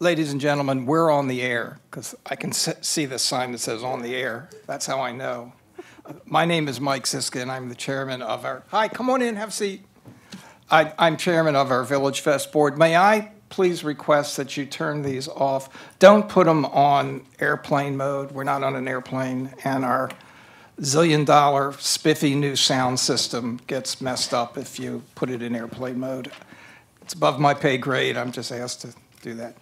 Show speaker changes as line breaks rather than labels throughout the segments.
Ladies and gentlemen, we're on the air because I can see the sign that says on the air. That's how I know. My name is Mike Siska, and I'm the chairman of our, hi, come on in, have a seat. I'm chairman of our VillageFest board. May I please request that you turn these off? Don't put them on airplane mode. We're not on an airplane, and our zillion-dollar spiffy new sound system gets messed up if you put it in airplane mode. It's above my pay grade. I'm just asked to do that.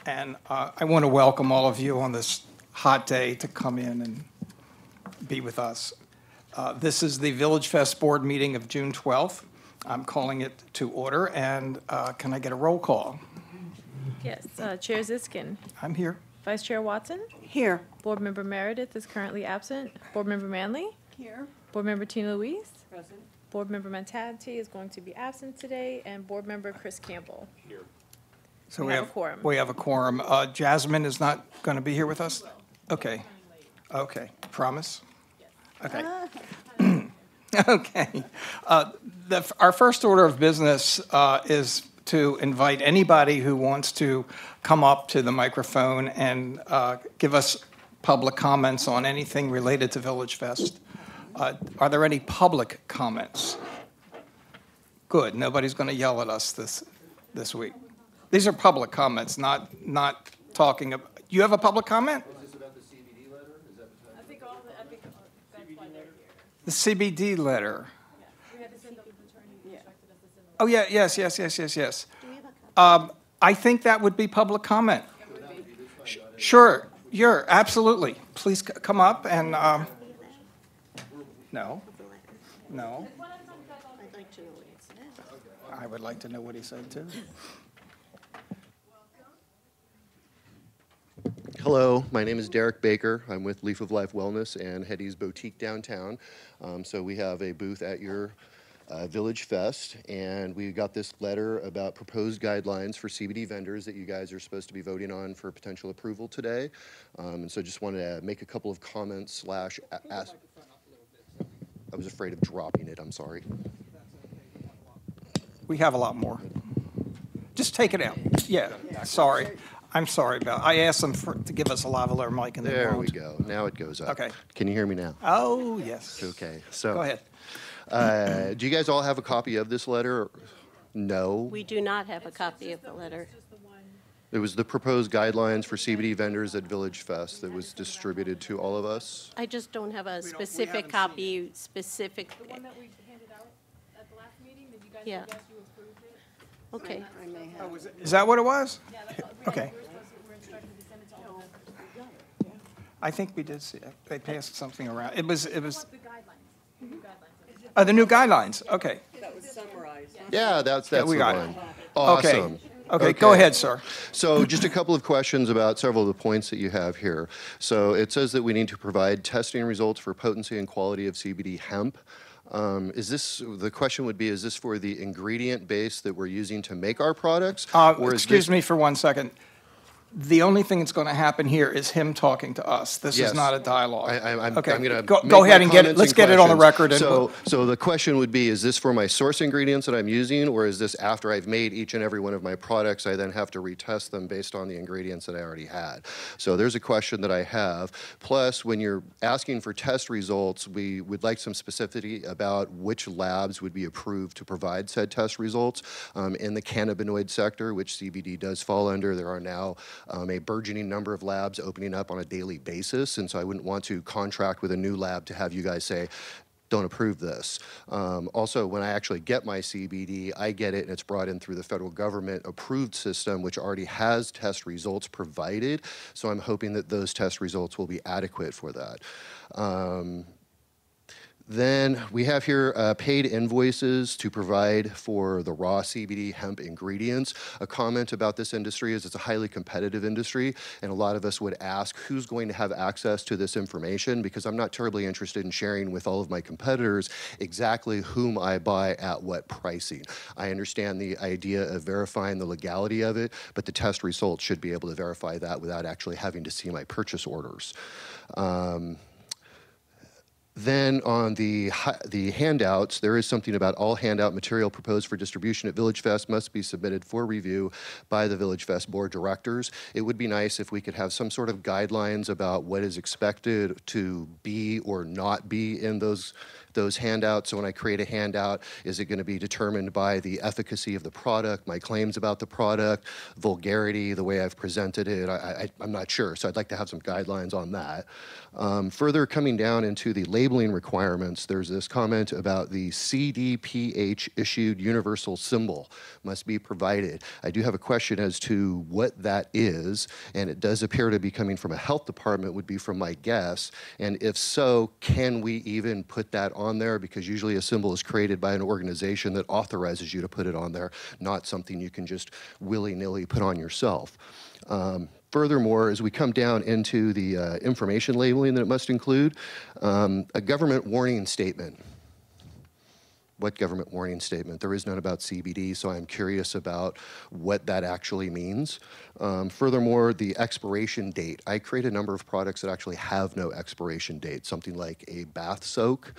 And I want to welcome all of you on this hot day to come in and be with us. This is the VillageFest board meeting of June 12th. I'm calling it to order, and can I get a roll call?
Yes, Chair Ziskin.
I'm here.
Vice Chair Watson.
Here.
Board Member Meredith is currently absent. Board Member Manley.
Here.
Board Member Tina Louise.
Present.
Board Member Mentality is going to be absent today, and Board Member Chris Campbell.
Here.
So
We have a quorum.
We have a quorum. Jasmine is not going to be here with us? Okay. Okay. Promise? Okay. Okay. Our first order of business is to invite anybody who wants to come up to the microphone and give us public comments on anything related to VillageFest. Are there any public comments? Good. Nobody's going to yell at us this week. These are public comments, not talking about. You have a public comment?
Is this about the CBD letter? Is that
I think that's why they're here.
The CBD letter.
We had to send up the attorney who instructed us to send them.
Oh, yeah, yes. I think that would be public comment. Sure, absolutely. Please come up and, no.
I'd like to know what it says.
I would like to know what he said, too.
Hello, my name is Derek Baker. I'm with Leaf of Life Wellness and Hetty's Boutique downtown. So we have a booth at your VillageFest, and we got this letter about proposed guidelines for CBD vendors that you guys are supposed to be voting on for potential approval today. And so just wanted to make a couple of comments / ask. I was afraid of dropping it, I'm sorry.
We have a lot more. Just take it out. Yeah, sorry. I'm sorry about I asked them to give us a lavalier mic and
There we go. Now it goes up.
Okay.
Can you hear me now?
Oh, yes.
Okay. So
Go ahead.
do you guys all have a copy of this letter? No.
We do not have a copy of the letter.
It was the proposed guidelines for CBD vendors at VillageFest that was distributed to all of us.
I just don't have a
haven't
specific
seen
copy, specific.
The one that we handed out at the last meeting, did you guys
Yeah.
suggest you approved it?
Okay.
Is that what it was?
Yeah, that's all.
Okay.
We're instructed to send it to all of them.
I think we did see it. They passed something around. It was,
The guidelines, the new guidelines.
the new guidelines. Okay.
Yeah, that's
we
the
got
one.
it.
Awesome.
Okay, go ahead, sir.
So just a couple of questions about several of the points that you have here. So it says that we need to provide testing results for potency and quality of CBD hemp. The question would be, is this for the ingredient base that we're using to make our products?
Excuse me for 1 second. The only thing that's going to happen here is him talking to us. This
Yes.
is not a dialogue.
I'm
Okay,
going to
go ahead and get it. Let's get it on the record. And
So the question would be, is this for my source ingredients that I'm using, or is this after I've made each and every one of my products, I then have to retest them based on the ingredients that I already had? So there's a question that I have. Plus, when you're asking for test results, we would like some specificity about which labs would be approved to provide said test results. In the cannabinoid sector, which CBD does fall under, there are now a burgeoning number of labs opening up on a daily basis, and so I wouldn't want to contract with a new lab to have you guys say, don't approve this. Also, when I actually get my CBD, I get it and it's brought in through the federal government approved system, which already has test results provided, so I'm hoping that those test results will be adequate for that. Then we have here paid invoices to provide for the raw CBD hemp ingredients. A comment about this industry is it's a highly competitive industry, and a lot of us would ask who's going to have access to this information, because I'm not terribly interested in sharing with all of my competitors exactly whom I buy at what pricing. I understand the idea of verifying the legality of it, but the test results should be able to verify that without actually having to see my purchase orders. Then on the handouts, there is something about all handout material proposed for distribution at VillageFest must be submitted for review by the VillageFest board directors. It would be nice if we could have some sort of guidelines about what is expected to be or not be in those handouts. So when I create a handout, is it going to be determined by the efficacy of the product, my claims about the product, vulgarity, the way I've presented it? I'm not sure, so I'd like to have some guidelines on that. Further coming down into the labeling requirements, there's this comment about the CDPH issued universal symbol must be provided. I do have a question as to what that is, and it does appear to be coming from a health department, would be from my guess. And if so, can we even put that on there? Because usually a symbol is created by an organization that authorizes you to put it on there, not something you can just willy-nilly put on yourself. Furthermore, as we come down into the information labeling that it must include, a government warning statement. What government warning statement? There is none about CBD, so I'm curious about what that actually means. Furthermore, the expiration date. I create a number of products that actually have no expiration date, something like a bath soak.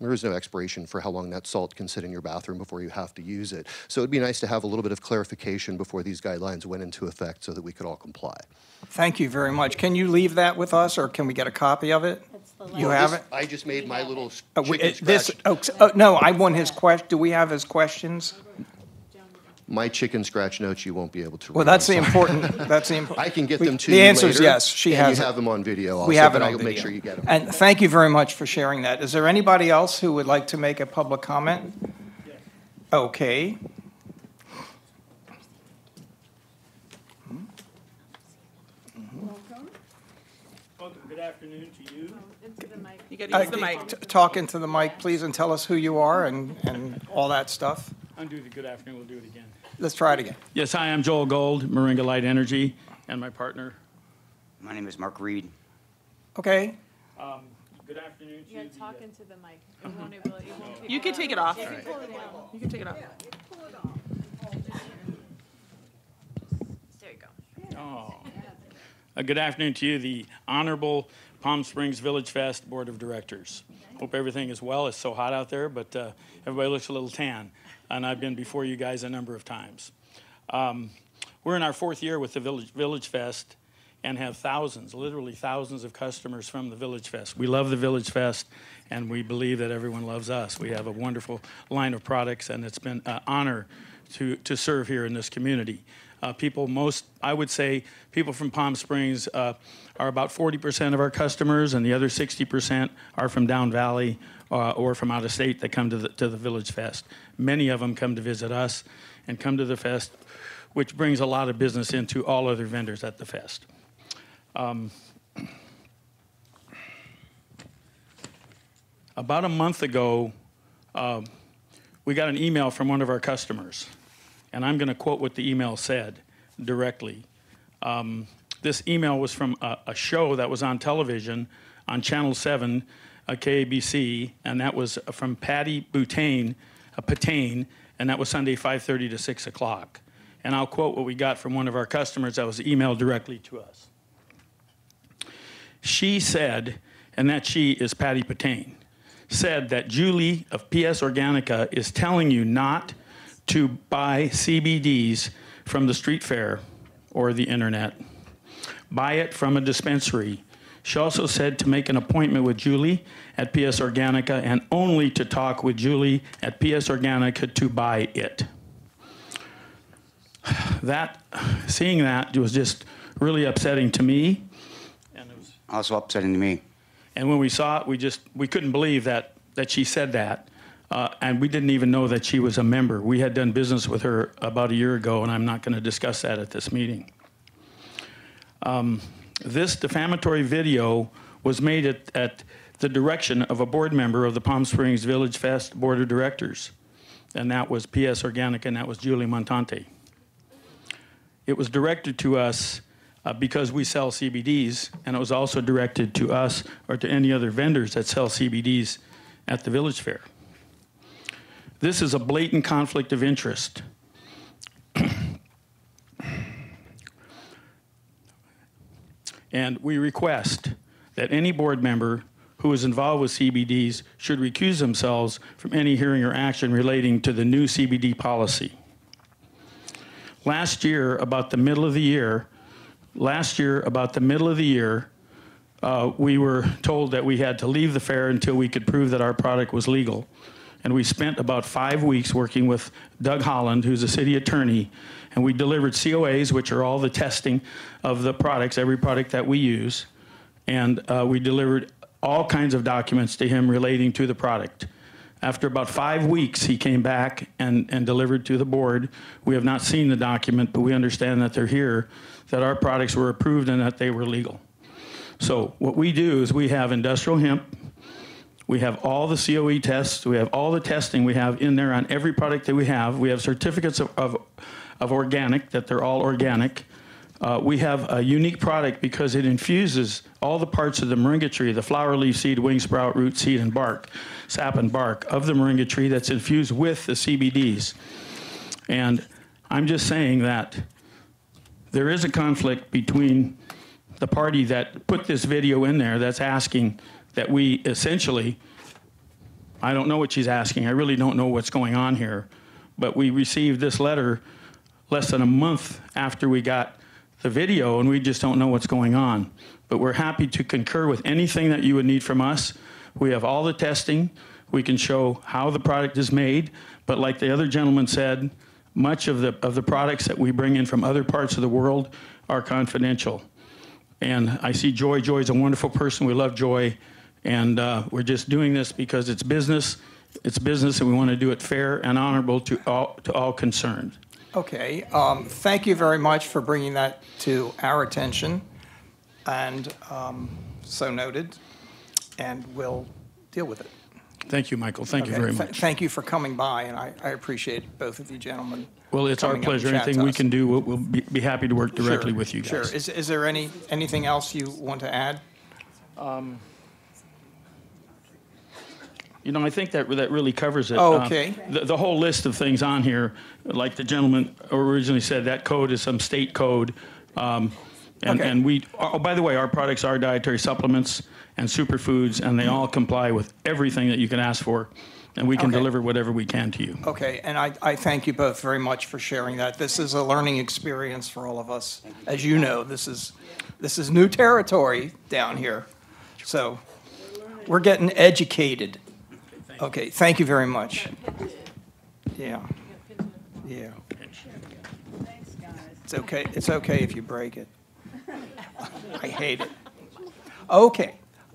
There is no expiration for how long that salt can sit in your bathroom before you have to use it. So it'd be nice to have a little bit of clarification before these guidelines went into effect so that we could all comply.
Thank you very much. Can you leave that with us, or can we get a copy of it? You have it?
I just made my little
We-
chicken
this,
scratch.
no, I want his question. Do we have his questions?
My chicken scratch notes you won't be able to read.
Well, that's the
I'm sorry.
important, that's the important.
I can get them to
The
you
answer is
later,
yes, she
and
has
you
it.
have them on video also.
We have it
but
on
I'll
video.
make sure you get them.
And thank you very much for sharing that. Is there anybody else who would like to make a public comment? Okay.
Welcome, good afternoon to you.
Into the mic.
You gotta use the mic.
Talk into the mic, please, and tell us who you are and all that stuff.
Undo the good afternoon, we'll do it again.
Let's try it again.
Yes, hi, I'm Joel Gold, Moringa Light Energy, and my partner.
My name is Mark Reed.
Okay.
Good afternoon to
You
you.
gotta talk into the mic. It won't pick
You can take it off.
Pull it down.
You can take it off.
There you go.
Good afternoon to you, the Honorable Palm Springs Village Fest Board of Directors. Hope everything is well. It's so hot out there, but everybody looks a little tan, and I've been before you guys a number of times. We're in our 4th year with the Village Fest and have thousands, literally thousands of customers from the Village Fest. We love the Village Fest, and we believe that everyone loves us. We have a wonderful line of products, and it's been an honor to serve here in this community. I would say people from Palm Springs are about 40% of our customers, and the other 60% are from down valley or from out of state that come to the Village Fest. Many of them come to visit us and come to the fest, which brings a lot of business into all other vendors at the fest. About a month ago, we got an email from one of our customers, and I'm going to quote what the email said directly. This email was from a show that was on television on Channel 7, KABC, and that was from Patty Patane, and that was Sunday 5:30 to 6 o'clock. And I'll quote what we got from one of our customers that was emailed directly to us. She said, and that she is Patty Patane, said that Julie of PS Organica is telling you not to buy CBDs from the street fair or the internet. Buy it from a dispensary. She also said to make an appointment with Julie at PS Organica and only to talk with Julie at PS Organica to buy it. Seeing that was just really upsetting to me. And it was,
Also upsetting to me.
and when we saw it, we couldn't believe that she said that. And we didn't even know that she was a member. We had done business with her about a year ago, and I'm not going to discuss that at this meeting. This defamatory video was made at the direction of a board member of the Palm Springs Village Fest Board of Directors, and that was PS Organic, and that was Julie Montante. It was directed to us because we sell CBDs, and it was also directed to us or to any other vendors that sell CBDs at the Village Fair. This is a blatant conflict of interest. And we request that any board member who is involved with CBDs should recuse themselves from any hearing or action relating to the new CBD policy. Last year, about the middle of the year, we were told that we had to leave the fair until we could prove that our product was legal. And we spent about 5 weeks working with Doug Holland, who's a city attorney, and we delivered COAs, which are all the testing of the products, every product that we use. And we delivered all kinds of documents to him relating to the product. After about 5 weeks, he came back and delivered to the board. We have not seen the document, but we understand that they're here, that our products were approved and that they were legal. So what we do is we have industrial hemp, we have all the COE tests, we have all the testing we have in there on every product that we have. We have certificates of organic, that they're all organic. We have a unique product because it infuses all the parts of the moringa tree, the flower, leaf, seed, wing, sprout, root, seed, and bark, sap and bark of the moringa tree that's infused with the CBDs. And I'm just saying that there is a conflict between the party that put this video in there that's asking that we essentially, I don't know what she's asking, I really don't know what's going on here, but we received this letter less than a month after we got the video, and we just don't know what's going on. But we're happy to concur with anything that you would need from us. We have all the testing. We can show how the product is made. But like the other gentleman said, much of the products that we bring in from other parts of the world are confidential. And I see Joy. Joy's a wonderful person. We love Joy. And we're just doing this because it's business. It's business, and we want to do it fair and honorable to all concerned.
Okay, thank you very much for bringing that to our attention, and so noted, and we'll deal with it.
Thank you, Michael. Thank you very much.
Thank you for coming by, and I appreciate both of you gentlemen.
Well, it's our
coming up and
pleasure.
chat
Anything
to
we
us.
can do, we'll be happy to work directly
Sure,
with you guys.
Sure. Is there anything else you want to add?
You know, I think that really covers it.
Oh, okay.
The whole list of things on here, like the gentleman originally said, that code is some state code.
Okay.
And we, oh, by the way, our products are dietary supplements and superfoods, and they all comply with everything that you can ask for. And we can
Okay.
deliver whatever we can to you.
Okay, and I thank you both very much for sharing that. This is a learning experience for all of us. As you know, this is new territory down here. So we're getting educated. Okay, thank you very much. Yeah. Yeah. It's okay if you break it. I hate it. Okay.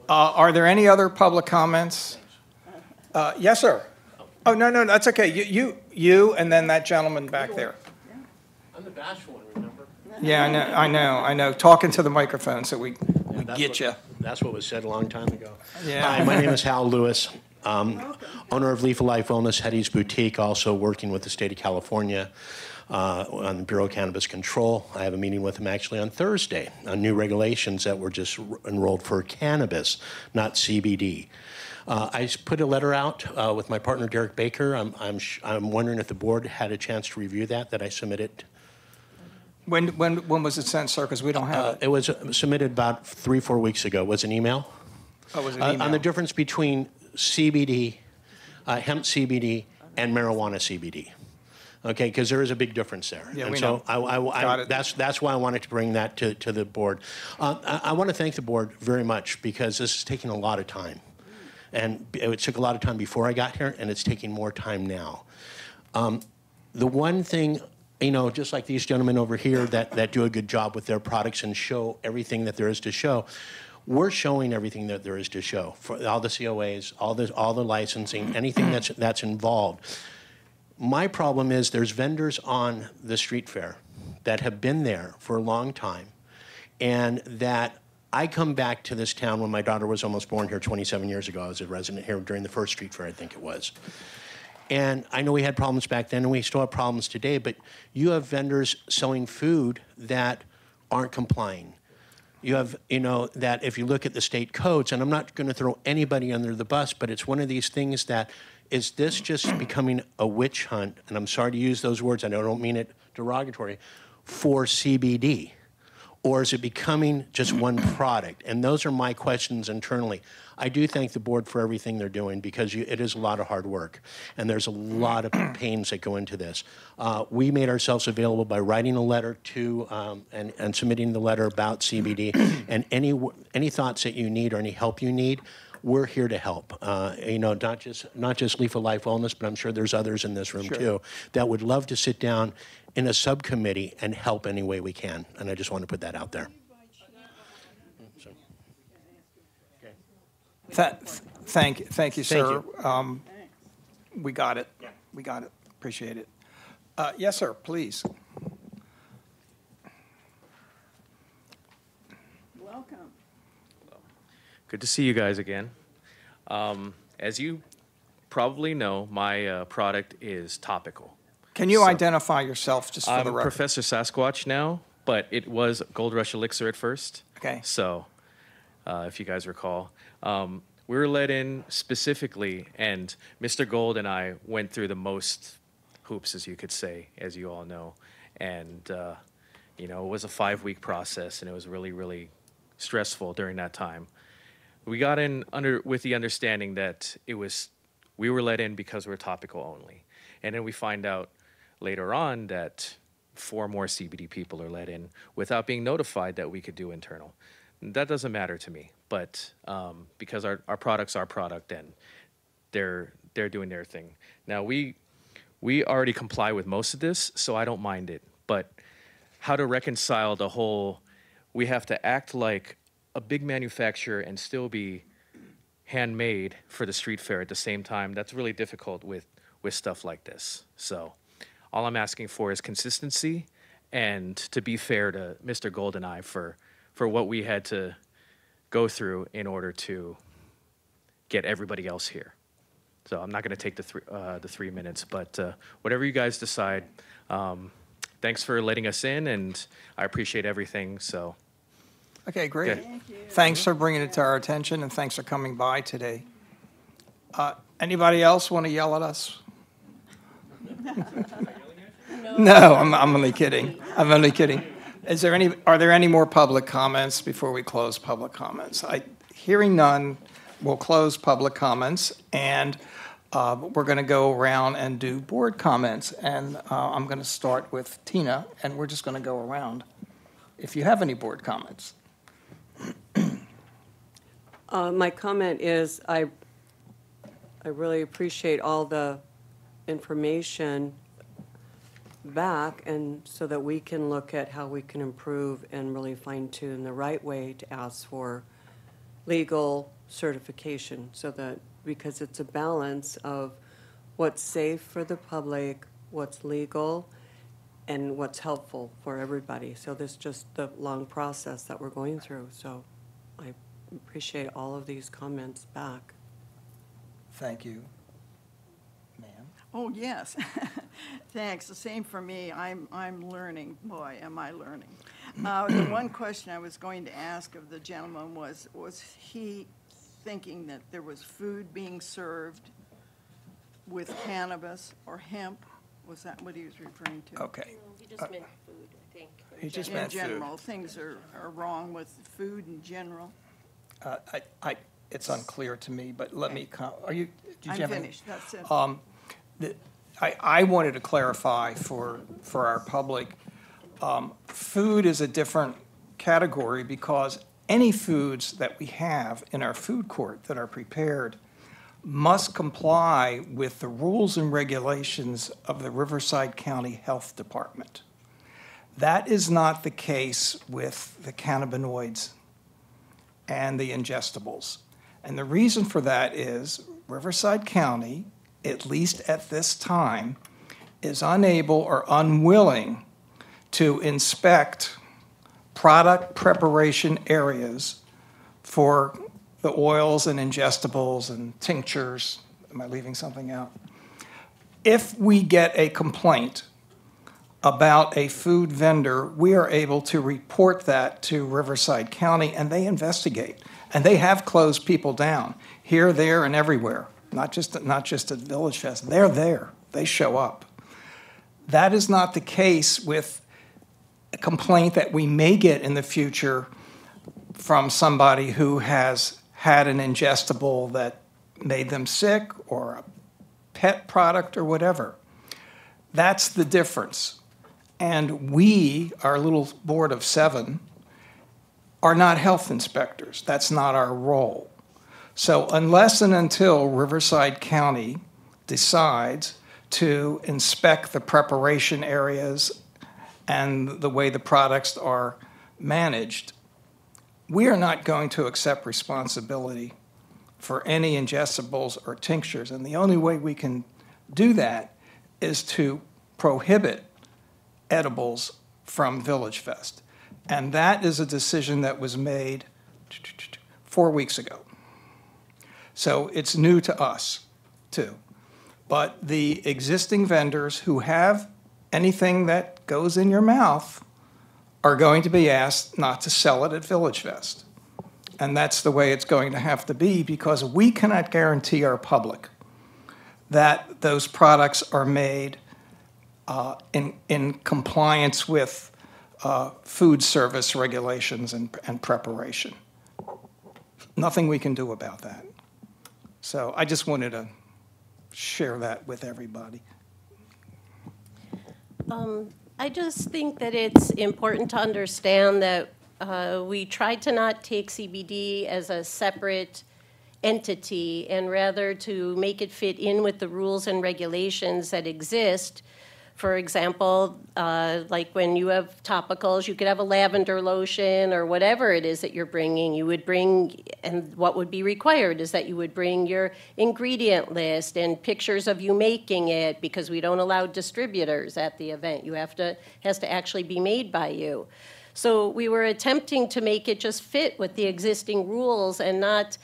Are there any other public comments? Yes, sir. Oh, no, that's okay. You, and then that gentleman back there.
I'm the bashful one, remember?
Yeah, I know. Talking to the microphone so we get you.
That's what was said a long time ago.
Yeah.
Hi, my name is Hal Lewis, owner of Leaf of Life Wellness, Hetty's Boutique, also working with the state of California on the Bureau of Cannabis Control. I have a meeting with them actually on Thursday on new regulations that were just enrolled for cannabis, not CBD. I put a letter out with my partner Derek Baker. I'm wondering if the board had a chance to review that I submitted.
When was it sent, sir? Because we don't have it.
It was submitted about 3-4 weeks ago. It was an email.
Oh, was it email?
On the difference between CBD, hemp CBD, and marijuana CBD. Okay, because there is a big difference there.
Yeah,
and
we
so
know. Got it.
that's why I wanted to bring that to the board. I want to thank the board very much because this is taking a lot of time. And it took a lot of time before I got here, and it's taking more time now. The one thing, you know, just like these gentlemen over here that do a good job with their products and show everything that there is to show, we're showing everything that there is to show for all the COAs, all the licensing, anything that's involved. My problem is there's vendors on the street fair that have been there for a long time, and that I come back to this town when my daughter was almost born here 27 years ago. I was a resident here during the first street fair, I think it was. And I know we had problems back then, and we still have problems today, but you have vendors selling food that aren't complying. You have, you know, that if you look at the state codes, and I'm not going to throw anybody under the bus, but it's one of these things that, is this just becoming a witch hunt, and I'm sorry to use those words, I don't mean it derogatory, for CBD? Or is it becoming just one product? And those are my questions internally. I do thank the board for everything they're doing because it is a lot of hard work. And there's a lot of pains that go into this. We made ourselves available by writing a letter to and submitting the letter about CBD. And any thoughts that you need or any help you need, we're here to help. Not just Leaf of Life Wellness, but I'm sure there's others in this room too that would love to sit down in a subcommittee and help any way we can. And I just want to put that out there.
Thank you, sir. We got it. We got it. Appreciate it. Yes, sir, please.
Welcome.
Good to see you guys again. As you probably know, my product is topical.
Can you identify yourself just for
I'm
the record?
Professor Sasquatch now, but it was Gold Rush Elixir at first.
Okay.
So, if you guys recall, we were let in specifically, and Mr. Gold and I went through the most hoops, as you could say, as you all know. And, it was a 5-week process, and it was really, really stressful during that time. We got in with the understanding that we were let in because we're topical only. And then we find out later on that 4 more CBD people are let in without being notified that we could do internal. That doesn't matter to me, but because our product's our product and they're doing their thing. Now, we already comply with most of this, so I don't mind it. But how to reconcile the whole, we have to act like a big manufacturer and still be handmade for the street fair at the same time, that's really difficult with stuff like this. So all I'm asking for is consistency and to be fair to Mr. Gold and I for what we had to go through in order to get everybody else here. So I'm not going to take the 3 minutes, but whatever you guys decide, thanks for letting us in, and I appreciate everything. So.
Okay, great.
Thank you.
Thanks for bringing it to our attention, and thanks for coming by today. Anybody else want to yell at us? No, I'm only kidding. I'm only kidding. Are there any more public comments before we close public comments? Hearing none, we'll close public comments, and we're going to go around and do board comments. And I'm going to start with Tina, and we're just going to go around. If you have any board comments.
My comment is I really appreciate all the information back, and so that we can look at how we can improve and really fine tune the right way to ask for legal certification, so that, because it's a balance of what's safe for the public, what's legal, and what's helpful for everybody. So this is just the long process that we're going through. So I appreciate all of these comments back.
Thank you. Ma'am?
Oh, yes. Thanks. The same for me. I'm learning. Boy, am I learning. The one question I was going to ask of the gentleman was he thinking that there was food being served with cannabis or hemp? Was that what he was referring to?
Okay.
He just meant food, I think.
He just
In
meant food.
general, things are wrong with food in general.
It's unclear to me, but let me, did you
I'm
have any?
finished. That's it.
I wanted to clarify for our public, food is a different category because any foods that we have in our food court that are prepared must comply with the rules and regulations of the Riverside County Health Department. That is not the case with the cannabinoids and the ingestibles. And the reason for that is Riverside County, at least at this time, is unable or unwilling to inspect product preparation areas for the oils and ingestibles and tinctures. Am I leaving something out? If we get a complaint about a food vendor, we are able to report that to Riverside County, and they investigate. And they have closed people down here, there, and everywhere. Not just at VillageFest. They're there. They show up. That is not the case with complaint that we may get in the future from somebody who has had an ingestible that made them sick or a pet product or whatever. That's the difference. And we, our little board of 7, are not health inspectors. That's not our role. So unless and until Riverside County decides to inspect the preparation areas and the way the products are managed, we are not going to accept responsibility for any ingestibles or tinctures. And the only way we can do that is to prohibit edibles from VillageFest. And that is a decision that was made 4 weeks ago. So it's new to us, too. But the existing vendors who have anything that goes in your mouth are going to be asked not to sell it at VillageFest. And that's the way it's going to have to be, because we cannot guarantee our public that those products are made in compliance with food service regulations and preparation. Nothing we can do about that. So I just wanted to share that with everybody.
I just think that it's important to understand that we try to not take CBD as a separate entity and rather to make it fit in with the rules and regulations that exist. For example, like when you have topicals, you could have a lavender lotion or whatever it is that you're bringing. You would bring, and what would be required is that you would bring your ingredient list and pictures of you making it, because we don't allow distributors at the event. Has to actually be made by you. So we were attempting to make it just fit with the existing rules and not,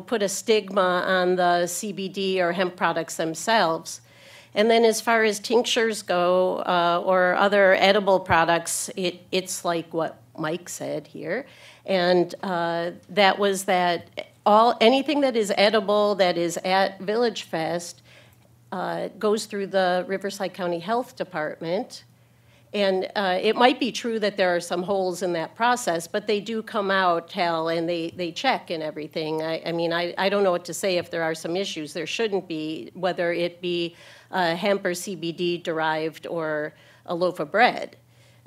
put a stigma on the CBD or hemp products themselves. And then as far as tinctures go, or other edible products, it's like what Mike said here. And that was that anything that is edible that is at VillageFest goes through the Riverside County Health Department. And it might be true that there are some holes in that process, but they do come out, and they check and everything. I don't know what to say if there are some issues. There shouldn't be, whether it be hemp or CBD derived or a loaf of bread.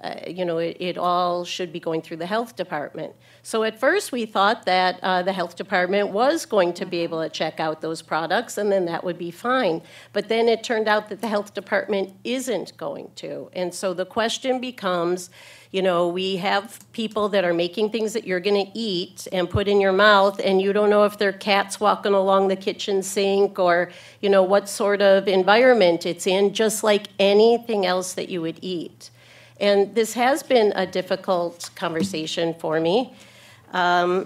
It all should be going through the health department. So at first we thought that the health department was going to be able to check out those products, and then that would be fine. But then it turned out that the health department isn't going to. And so the question becomes, we have people that are making things that you're going to eat and put in your mouth, and you don't know if they're cats walking along the kitchen sink or, what sort of environment it's in, just like anything else that you would eat. And this has been a difficult conversation for me. However,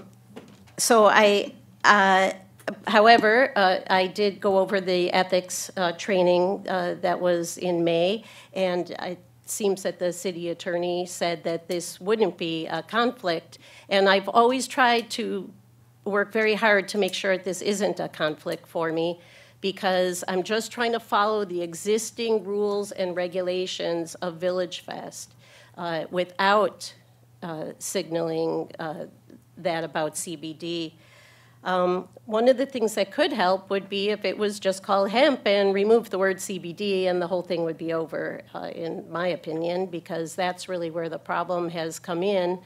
I did go over the ethics training that was in May, and it seems that the city attorney said that this wouldn't be a conflict. And I've always tried to work very hard to make sure that this isn't a conflict for me, because I'm just trying to follow the existing rules and regulations of VillageFest without signaling that about CBD. One of the things that could help would be if it was just called hemp and remove the word CBD, and the whole thing would be over, in my opinion, because that's really where the problem has come in.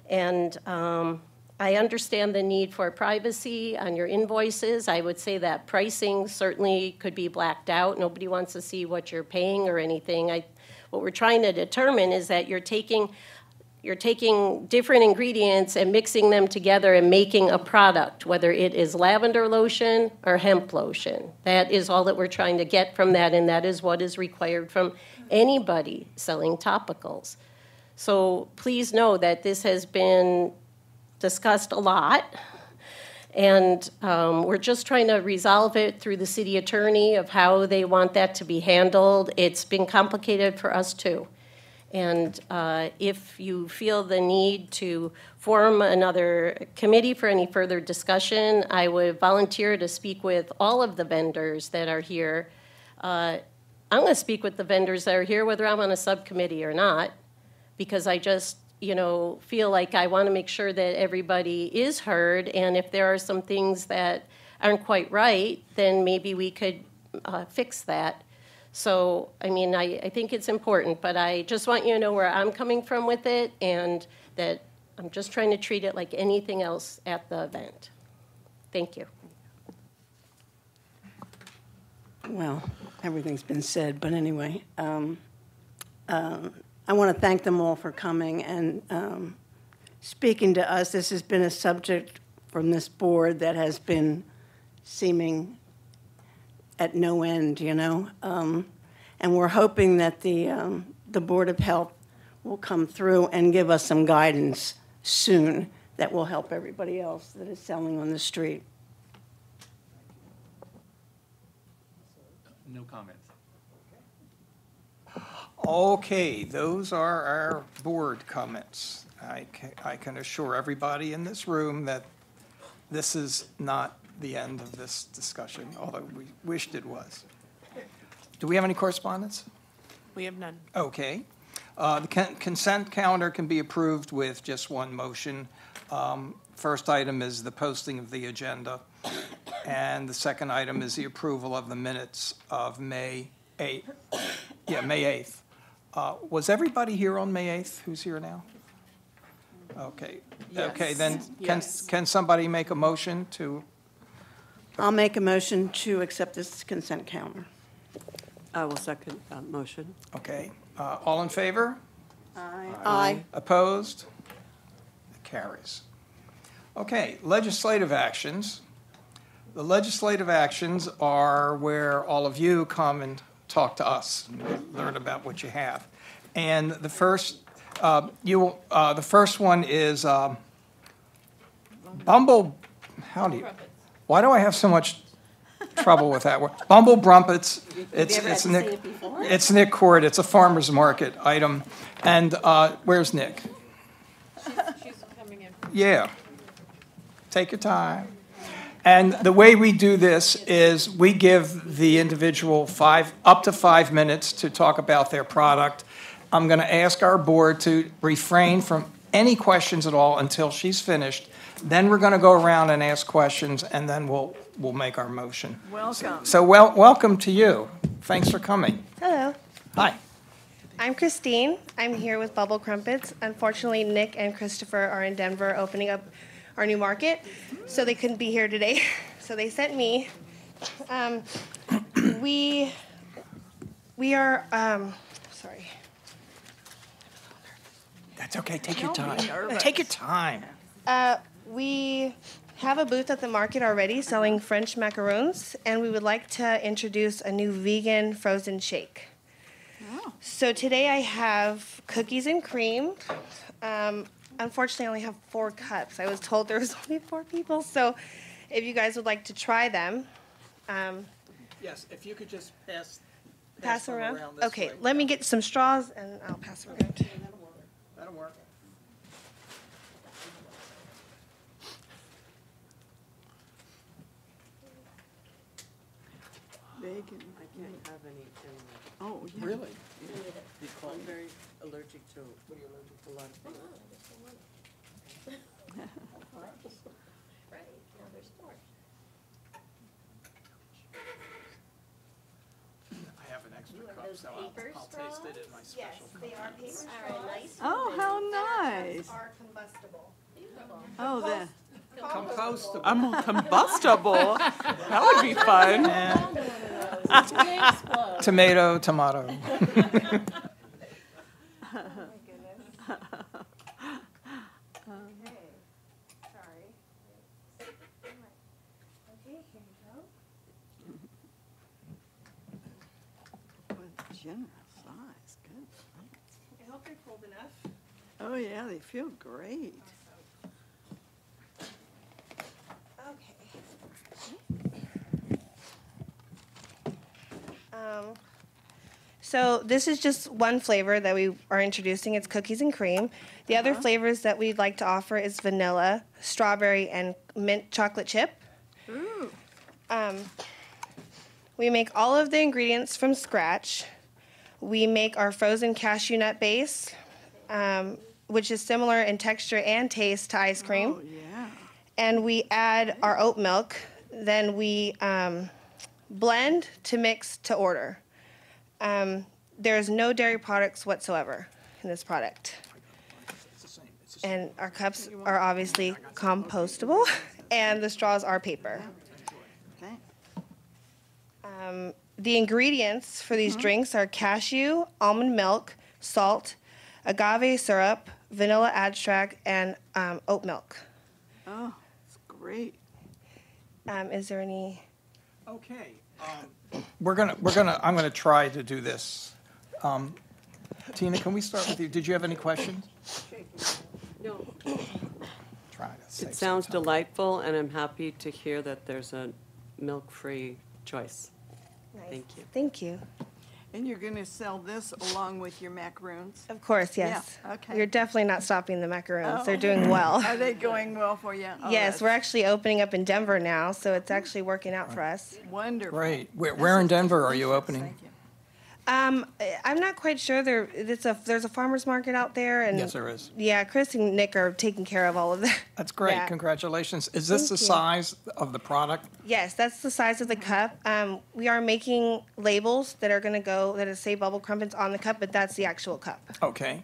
And I understand the need for privacy on your invoices. I would say that pricing certainly could be blacked out. Nobody wants to see what you're paying or anything. What we're trying to determine is that you're taking different ingredients and mixing them together and making a product, whether it is lavender lotion or hemp lotion. That is all that we're trying to get from that, and that is what is required from anybody selling topicals. So please know that this has been discussed a lot, and we're just trying to resolve it through the city attorney of how they want that to be handled. It's been complicated for us too. And if you feel the need to form another committee for any further discussion, I would volunteer to speak with all of the vendors that are here. I'm going to speak with the vendors that are here, whether I'm on a subcommittee or not. because I just, feel like I want to make sure that everybody is heard, and if there are some things that aren't quite right, then maybe we could fix that. So, I think it's important, but I just want you to know where I'm coming from with it, and that I'm just trying to treat it like anything else at the event. Thank you.
Well, everything's been said, but anyway, I want to thank them all for coming and speaking to us. This has been a subject from this board that has been seeming at no end, and we're hoping that the Board of Health will come through and give us some guidance soon that will help everybody else that is selling on the street.
No comments.
Okay, those are our board comments. I can assure everybody in this room that this is not the end of this discussion, although we wished it was. Do we have any correspondence?
We have none.
Okay. The consent calendar can be approved with just one motion. First item is the posting of the agenda, and the second item is the approval of the minutes of May 8th. Yeah, May 8th. Was everybody here on May 8th? Who's here now? Okay.
Yes.
Okay, then
Yes.
can somebody make a motion to?
I'll make a motion to accept this consent calendar.
I will second that motion.
Okay. All in favor?
Aye.
Opposed? It carries. Okay, legislative actions. The legislative actions are where all of you come and talk to us, and learn about what you have. And the first, the first one is why do I have so much trouble with that word? Bumble Brumpets. It's Nick Court. It's a farmer's market item. And where's Nick?
She's coming in.
Yeah. Take your time. And the way we do this is we give the individual up to 5 minutes to talk about their product. I'm going to ask our board to refrain from any questions at all until she's finished. Then we're going to go around and ask questions, and then we'll make our motion.
Welcome.
So welcome to you. Thanks for coming.
Hello,
Hi.
I'm Christine. I'm here with Bubble Crumpets. Unfortunately, Nick and Christopher are in Denver opening up our new market, so they couldn't be here today. So they sent me. We are, sorry.
That's okay. Take your time. Take your time.
We have a booth at the market already selling French macaroons, and we would like to introduce a new vegan frozen shake.
Oh.
So today I have cookies and cream. Unfortunately, I only have 4 cups. I was told there was only 4 people, so if you guys would like to try them.
Yes, if you could just
Pass them around? Okay, let me get some straws and I'll pass them around.
That'll work.
Bacon.
I can't have any.
Oh, yeah.
Really?
I'm very allergic to a lot of things.
I have an extra cup, so I'll taste it in my special cup.
They are paper straws.
Oh, how nice.
Are combustible.
Oh, then.
Compostable.
I'm combustible. That would be fun.
Tomato, tomato.
Generous size, good.
I hope they're cold enough.
Oh, yeah, they feel great.
So this is just one flavor that we are introducing. It's cookies and cream. The other flavors that we'd like to offer is vanilla, strawberry, and mint chocolate chip.
Ooh.
We make all of the ingredients from scratch. We make our frozen cashew nut base. which is similar in texture and taste to ice cream.
Oh, yeah.
And we add our oat milk. Then we blend to mix to order. There's no dairy products whatsoever in this product. And our cups are obviously compostable, and the straws are paper.
Okay.
The ingredients for these drinks are cashew, almond milk, salt, agave syrup, vanilla extract, and oat milk.
Oh, it's great.
Is there any?
Okay. I'm gonna try to do this. Tina, can we start with you? Did you have any questions?
No.
Try to save
It sounds
some time.
delightful, and I'm happy to hear that there's a milk-free choice.
Nice.
Thank you.
Thank you.
And you're going to sell this along with your macaroons?
Of course, yes.
Yeah, okay.
You're definitely not stopping the macaroons. They're
Oh.
doing well.
Are they going well for you? Oh,
Yes,
that's
we're actually opening up in Denver now, so it's actually working out for us.
wonderful.
Great. Where in Denver are you opening?
Thank you.
I'm not quite sure. There's a farmer's market out there, and
Yes, there is.
yeah, Chris and Nick are taking care of all of that.
That's great.
Yeah.
Congratulations. Is this
Thank
the
you.
size of the product?
Yes, that's the size of the cup. We are making labels that are going to go that say bubble crumpets on the cup, but that's the actual cup.
Okay.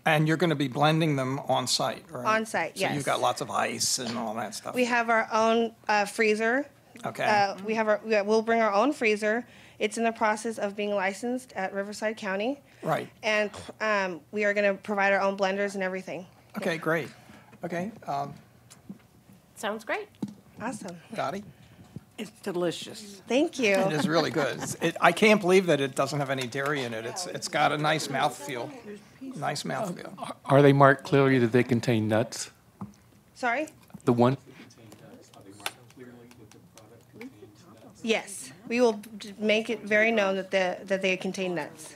And you're going to be blending them on site, right?
On site,
So
yes.
you've got lots of ice and all that stuff.
We have our own freezer.
Okay.
We'll bring our own freezer. It's in the process of being licensed at Riverside County,
Right.
and we are going to provide our own blenders and everything.
Okay, great. Okay,
Sounds great.
Awesome.
Dottie?
It's delicious.
Thank you.
It is really good. I can't believe that it doesn't have any dairy in it. It's got a nice mouthfeel. Nice mouthfeel.
Are they marked clearly that they contain nuts?
Sorry?
The one,
Yes. We will make it very known that they contain nuts.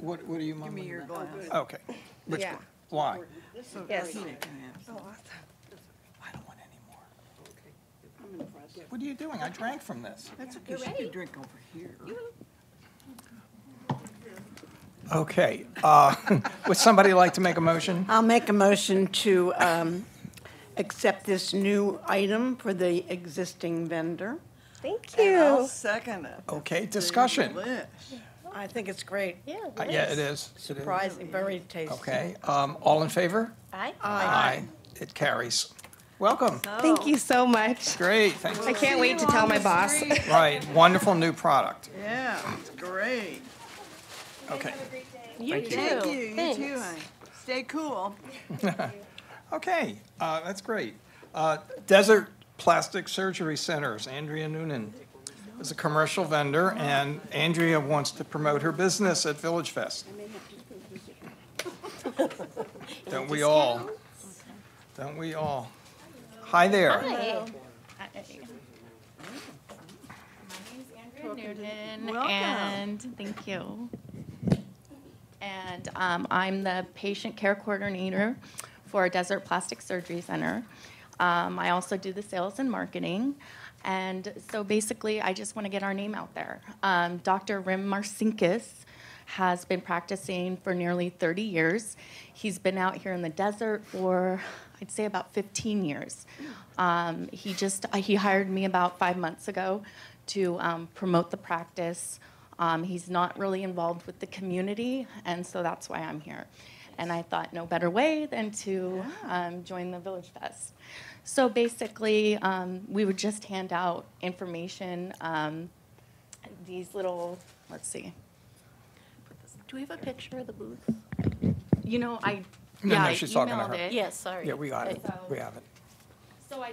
What do you
Give me your glass.
Okay. Which
Yeah.
one? Why?
So
Yes.
Tina can have some.
Oh, awesome.
I don't want any more. What are you doing? I drank from this.
That's okay. She can drink over here.
Okay. Would somebody like to make a motion?
I'll make a motion to accept this new item for the existing vendor.
Thank
And I'll
you.
second it.
Okay, discussion.
Delish.
I think it's great.
Yeah.
Yeah, it is. It is.
Surprising, very tasty.
Okay, all in favor?
Aye.
Aye. It carries. Welcome.
Thank you so much.
Great, thank
I
you.
can't wait to tell my boss.
Right, wonderful new product.
Yeah, it's great.
Okay.
You too.
Thank you. You
Thanks.
too, honey. Stay cool.
Okay, that's great. Desert Plastic Surgery Centers, Andrea Noonan is a commercial vendor, and Andrea wants to promote her business at VillageFest. Don't we all? Don't we all? Hi there.
Hi.
My name's Andrea Noonan,
Welcome.
and thank you. And I'm the patient care coordinator for Desert Plastic Surgery Center. I also do the sales and marketing. And so basically, I just want to get our name out there. Dr. Rim Marcinkus has been practicing for nearly 30 years. He's been out here in the desert for, I'd say, about 15 years. He hired me about 5 months ago to promote the practice. He's not really involved with the community, and so that's why I'm here. And I thought no better way than to join the VillageFest. So basically, we would just hand out information, these little, let's see. Do we have a picture of the booth? You know, I
she's talking to
emailed
her.
it.
Yes, sorry.
Yeah, we got it.
So-
We have it.
So I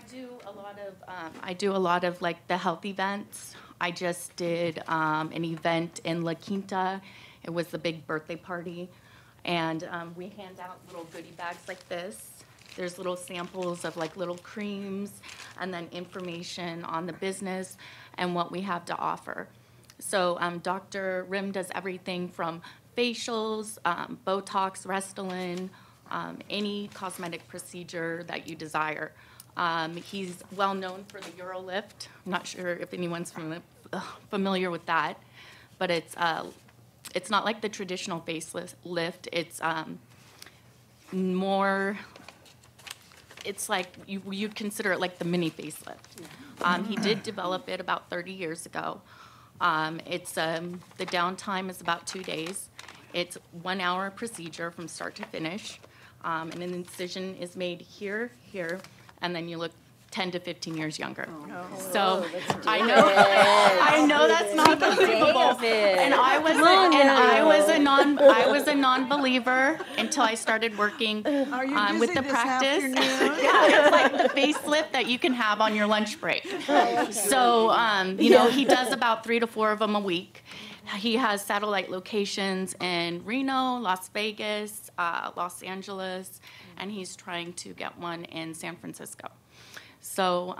do a lot of like the health events. I just did an event in La Quinta. It was the big birthday party, and we hand out little goodie bags like this. There's little samples of like little creams, and then information on the business and what we have to offer. So Dr. Rim does everything from facials, Botox, Restylane, any cosmetic procedure that you desire. He's well known for the Eurolift. I'm not sure if anyone's familiar with that, but it's not like the traditional facelift. more, it's like, you'd consider it like the mini facelift. He did develop it about 30 years ago. The downtime is about 2 days. It's 1 hour procedure from start to finish. And an incision is made here, and then you look 10 to 15 years younger. So I know that's not believable. And I was a non-believer until I started working with the practice. Yeah, it's like the facelift that you can have on your lunch break. So he does about 3 to 4 of them a week. He has satellite locations in Reno, Las Vegas, Los Angeles, and he's trying to get one in San Francisco. So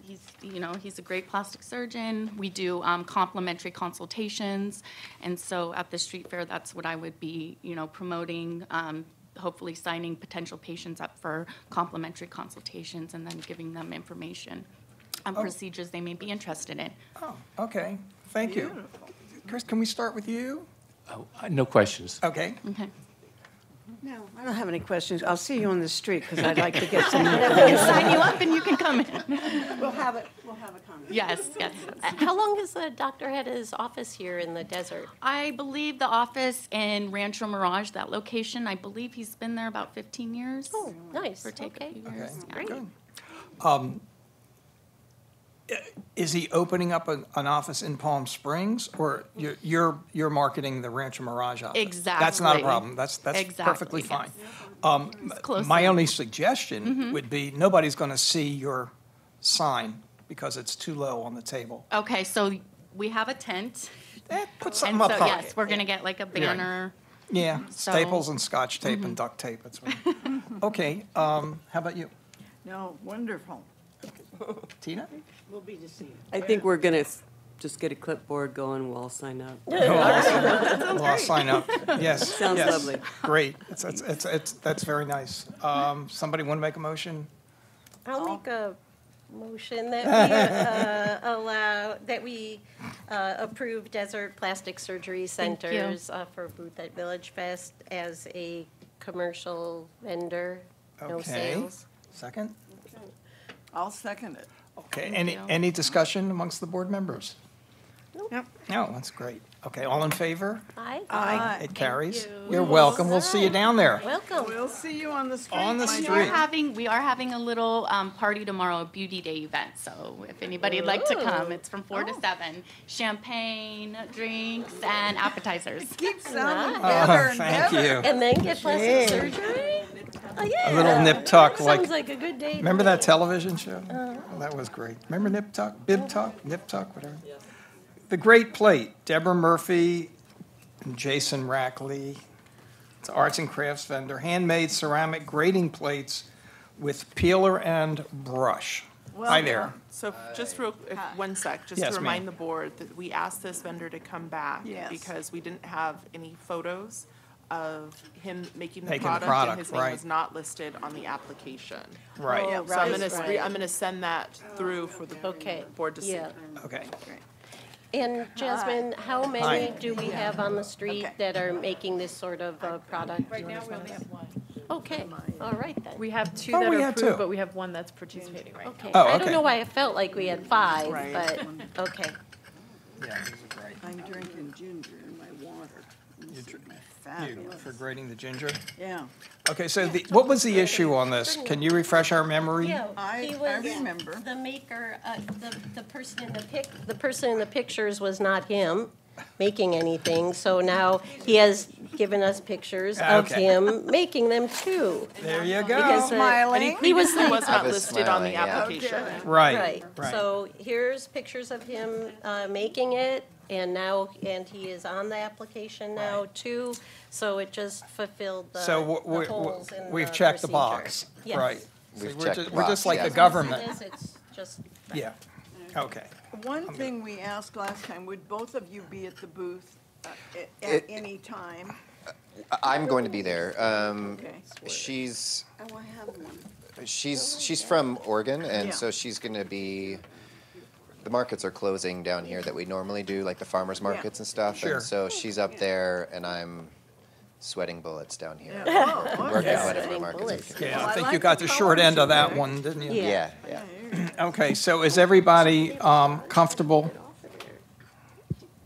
he's a great plastic surgeon. We do complimentary consultations, and so at the street fair, that's what I would be, promoting. Hopefully, signing potential patients up for complimentary consultations, and then giving them information on procedures they may be interested in.
Oh, okay. Thank you. Chris, can we start with you?
Oh, no questions.
Okay.
Okay.
No, I don't have any questions. I'll see you on the street because I'd like to get some
I can
information.
sign you up and you can come in.
We'll have a comment.
Yes.
How long has the doctor had his office here in the desert?
I believe the office in Rancho Mirage, that location, I believe he's been there about 15 years.
Oh, nice.
Or take a few
Okay.
years. Yeah.
Good. Is he opening up an office in Palm Springs, or you're marketing the Rancho Mirage office?
Exactly.
That's not a problem. That's
Exactly,
perfectly
yes.
fine.
close
My
in.
only suggestion would be nobody's going to see your sign because it's too low on the table.
Okay, so we have a tent.
Put something
And
up
so,
high.
yes, we're going to get like a banner.
Yeah,
So-
staples and scotch tape and duct tape. That's what. Okay. How about you,
No, wonderful.
Tina?
We'll be deceived.
I think we're going to just get a clipboard going, we'll all sign up.
Well, I'll sign up. Yes.
Sounds
yes.
lovely.
Great. That's very nice. Somebody want to make a motion?
I'll make a motion that we approve Desert Plastic Surgery
Thank you.
Centers for booth at VillageFest as a commercial vendor, no
Okay.
sales.
Second?
I'll second it.
Okay.
Thank you.
Any discussion amongst the board members?
Yep.
No, that's great. Okay, all in favor?
Aye.
Aye.
It carries.
you.
You're welcome. We'll see you down there.
Welcome.
We'll see you on the street.
On the
my
street.
dear.
We are having a little party tomorrow, a beauty day event. So if anybody'd like to come, it's from 4 to 7. Champagne, drinks, and appetizers.
Keep sounding
Oh,
better and
thank
better.
you.
And then get plastic
Yay.
surgery? Oh, yeah.
A little nip tuck,
Sounds like a good day.
Remember that television show? Oh, that was great. Remember Nip Tuck, Bib Tuck, Nip Tuck, whatever? The Great Plate, Deborah Murphy and Jason Rackley. It's an arts and crafts vendor, handmade ceramic grading plates with peeler and brush. Hi there.
So just real, one sec, just
Yes,
to remind
ma'am.
the board that we asked this vendor to come back
Yes.
because we didn't have any photos of him making the
Making the
product,
product,
and his name
right.
was not listed on the application.
Right.
Oh,
So I'm
right,
gonna,
right.
I'm gonna send that through for the
Okay.
board to see.
Yeah.
Okay.
And Jasmine, how many
Hi.
do we have on the street
Okay.
that are making this sort of product?
Right now, we only have one.
Okay, all right then.
We have two
Oh,
that
we
are
had two.
approved, but we have one that's participating right now.
Okay,
Oh,
I don't
okay.
know why I felt like we had 5,
Right.
but, okay.
Yeah, these are great.
I'm drinking ginger in my water. This is
You
fabulous.
for grading the ginger?
Yeah.
Okay, so what was the issue on this? Can you refresh our memory?
Yeah,
I-
he
I
was
remember.
the maker, the person in the pictures was not him making anything, so now he has given us pictures of
Okay.
him making them too.
There you
Because,
go.
Smiling.
He was
He was
the,
not
was
listed on the
smiling, yeah.
application.
Okay.
Right,
right,
right.
so here's pictures of him making it, and he is on the application now too, so it just fulfilled the
So
the holes in the
we've checked the
procedure.
box,
Yes.
right?
We've
So we're
checked
just-
the
We're
box,
just like
yeah.
the
It
government.
is, it's just.
Yeah, okay.
One thing we asked last time, would both of you be at the booth at
It-
any time?
I'm going to be there.
Okay.
She's
Oh, I have one.
she's from Oregon, and
Yeah.
so she's going to be. The markets are closing down here that we normally do, like the farmers markets and stuff.
Sure.
And so she's up there, and I'm sweating bullets down here.
Yeah.
We're working
Yeah.
whatever
Sweating
markets we
bullets.
can.
Yeah,
Well,
I
I
think
like
you got
the
the short
colors
end of
in
that
there.
one, didn't you?
Yeah, yeah.
Okay, so is everybody comfortable?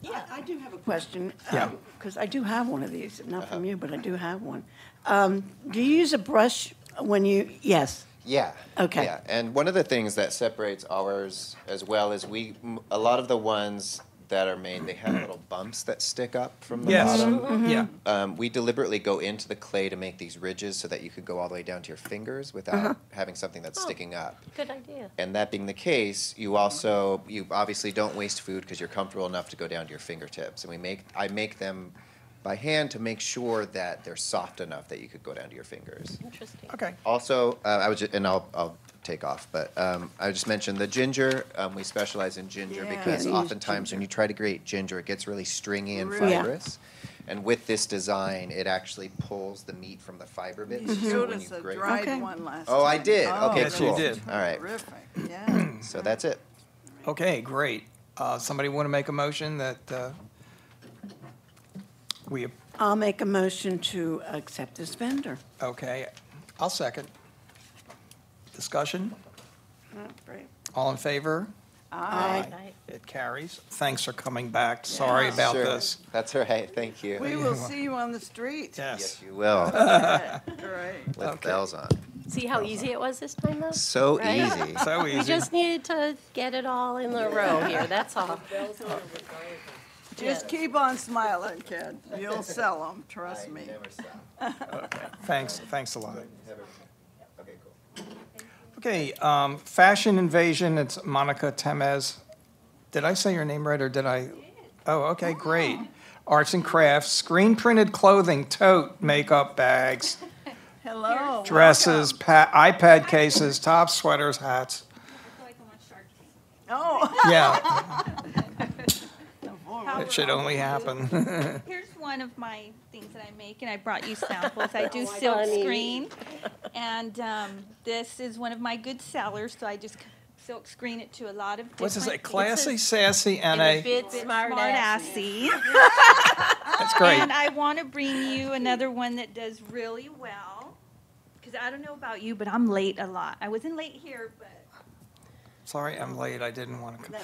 Yeah, I do have a question.
Yeah.
Because I do have one of these, not from you, but I do have one. Do you use a brush when you, yes?
Yeah.
Okay.
Yeah, and one of the things that separates ours as well is a lot of the ones that are made, they have little bumps that stick up from the
Yes.
bottom.
Yeah.
We deliberately go into the clay to make these ridges so that you could go all the way down to your fingers without having something that's sticking up.
Good idea.
And that being the case, you obviously don't waste food because you're comfortable enough to go down to your fingertips. And I make them by hand to make sure that they're soft enough that you could go down to your fingers.
Interesting.
Okay.
Also, I'll take off, but I just mentioned the ginger. We specialize in ginger
Yeah.
because
Yeah, we use
oftentimes when
ginger.
you try to grate ginger, it gets really stringy and
Really?
Yeah.
fibrous. And with this design, it actually pulls the meat from the fiber bits.
You
So
showed
when
us
you
a
grate,
dried
Okay.
one last
Oh, I
time.
did? Okay,
Yes, you
cool.
did.
All right.
Terrific, yeah.
So that's it.
Okay, great. Somebody want to make a motion that we,
I'll make a motion to accept this vendor.
okay, I'll second. Discussion?
Great.
All in favor?
Aye.
It carries. Thanks for coming back. Sorry about
Sure.
this.
That's all right. Thank you.
We will see you on the street.
Yes.
Yes, you will.
Great.
With bells on.
See how easy it was this time, though?
So
Right?
easy.
So
We
easy.
just needed to get it all in a row here, that's all.
Just keep on smiling, kid. You'll sell them, trust me.
Thanks a lot.
Okay, cool.
Okay, Fashion Invasion, it's Monica Temez. Did I say your name right, or did I? Oh, okay, great. Arts and crafts, screen printed clothing, tote, makeup, bags,
Hello.
dresses, iPad cases, tops, sweaters, hats.
Oh.
Yeah. It should only happen.
Here's one of my things that I make, and I brought you samples. I do
my
silk
funny.
screen, and this is one of my good sellers, so I just silk screen it to a lot of different.
What's this, classy, sassy, and
And a
a,
bit
smart-assy.
that's great.
And I want to bring you another one that does really well, because I don't know about you, but I'm late a lot. I wasn't late here, but.
Sorry, I'm late, I didn't want to come.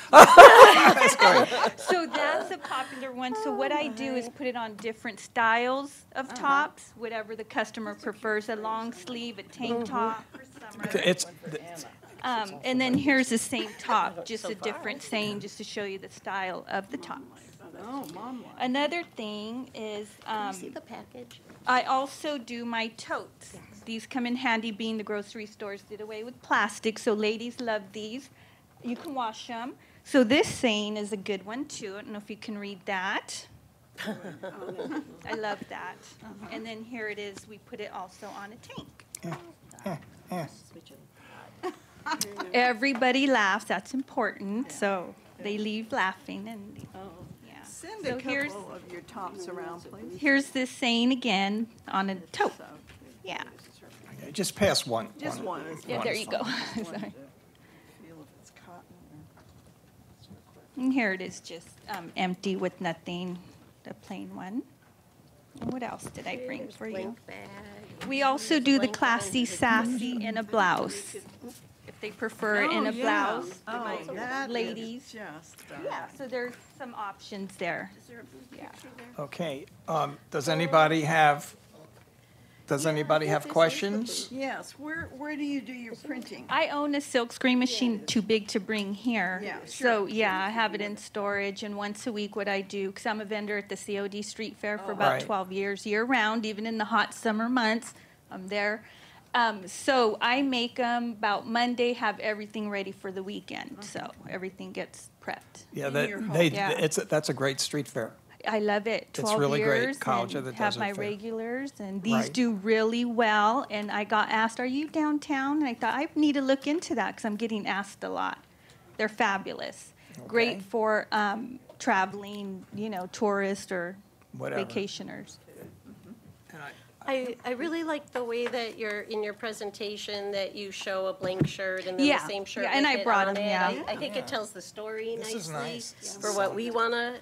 So that's a popular one. So what I do is put it on different styles of tops, whatever the customer prefers, a long sleeve, a tank top for summer.
It's,
And then here's the same top, just a different saying, just to show you the style of the top.
Oh, Mom.
Another thing is,
See the package?
I also do my totes. These come in handy, being the grocery stores did away with plastic, so ladies love these. You can wash them. So this saying is a good one too. I don't know if you can read that. I love that. And then here it is. We put it also on a tank. Everybody laughs. That's important. So they leave laughing, and yeah.
Send
So
a
here's
couple of your tops around, please.
here's this saying again on a tote. Yeah.
just pass one.
Just one.
Yeah, there you go.
Sorry.
Sorry.
Feel if it's cotton
And here it is, just empty with nothing, the plain one. And what else did I bring for you?
Blank bag.
We also do the
Blank
classy
bag.
sassy in a blouse. If they prefer it in a
Oh, yeah.
blouse,
Oh,
my
that is
ladies.
just,
Yeah, so there's some options there. Yeah.
Okay, does anybody have questions?
Yes, where do you do your printing?
I own a silk screen machine too big to bring here.
Yeah,
So,
sure,
yeah, I have it in storage, and once a week what I do, because I'm a vendor at the COD Street Fair for about
Right.
12 years, year-round, even in the hot summer months, I'm there. So I make them about Monday, have everything ready for the weekend, so everything gets prepped.
Yeah,
your
Yeah.
that's a great street fair.
I love it.
It's
12
really great.
years.
College
and
of the
have
Desert
my
Fair.
regulars, and these
Right.
do really well. And I got asked, "Are you downtown?" And I thought I need to look into that because I'm getting asked a lot. They're fabulous. Great for traveling, tourists or
Whatever.
vacationers.
I really like the way that in your presentation that you show a blank shirt and then
Yeah,
the same shirt.
yeah, and
with
I
it
brought
on
'em,
it.
yeah.
I think it tells the story
This is
nicely
nice.
for what we want to.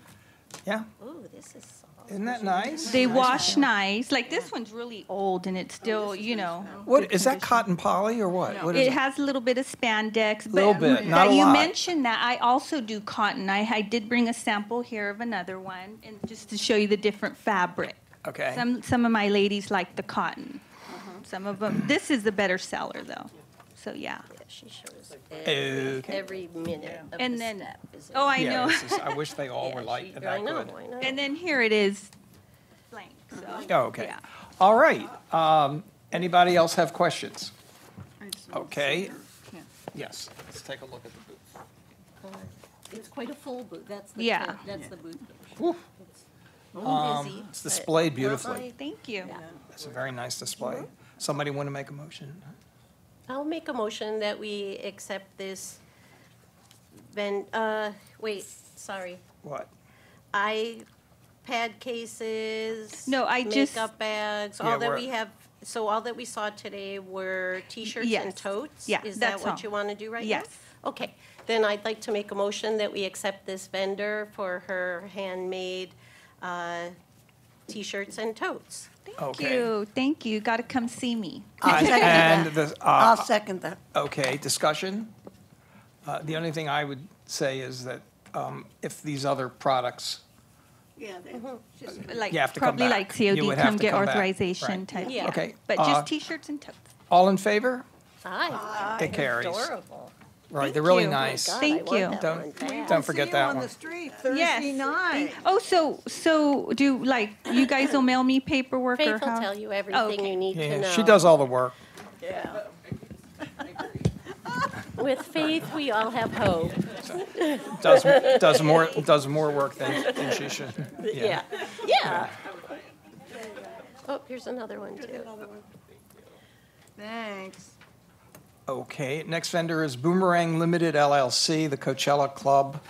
Yeah.
Oh, this is soft.
Isn't that nice?
They wash nice. Like this one's really old and it's still, you know.
What is that, cotton poly or what? What is
It has a little bit of spandex. But,
Little bit, not
but
a
you
lot.
mentioned that I also do cotton. I did bring a sample here of another one, and just to show you the different fabric.
Okay.
Some of my ladies like the cotton. Some of them. This is the better seller though. So yeah.
She shows
Okay.
every minute of
And
the
then,
step. is
oh, I
Yeah,
know.
this is- I wish they all were like
I
that
know,
good.
I know.
And then here it is, blank. So.
Oh, okay.
Yeah.
All right. Anybody else have questions? Okay. Yes, let's take a look at the booth.
It's quite a full booth. That's the
Yeah.
That's the booth.
Whew.
It's a little busy.
It's
but-
displayed beautifully.
Thank you.
It's a very nice display. Somebody want to make a motion?
I'll make a motion that we accept this wait, sorry.
What?
iPad cases.
No, I just-
Makeup bags,
Yeah,
all that
we're-
we have, so all that we saw today were T-shirts and
Yes.
totes?
Yeah,
Is that
that's
what
all.
you want to do right now?
Yes.
Okay, then I'd like to make a motion that we accept this vendor for her handmade T-shirts and totes.
Thank you. Got to come see me.
And
I'll second that.
okay, discussion. The only thing I would say is that if these other products,
Yeah,
Like
You have to come
probably
back.
like COD,
You would have
come
to
get
come back.
authorization
Right.
type.
Yeah.
okay.
But just T-shirts and totes.
All in favor?
Hi.
It carries.
Adorable.
Right, they're really
you.
nice.
God,
Thank
I want
you.
that
Don't-
one bad.
Don't forget that
on
one.
the street
Yes.
Thursday night.
Oh, so do like you guys will mail me paperwork or
Faith will
how?
tell you everything
Okay.
you need to
Yeah,
know.
she does all the work.
Yeah. With faith, we all have hope.
Does more work than she should.
Yeah. Yeah. Oh, here's another one too.
Thanks.
Okay, next vendor is Boomerang Limited LLC, the Coachella Club.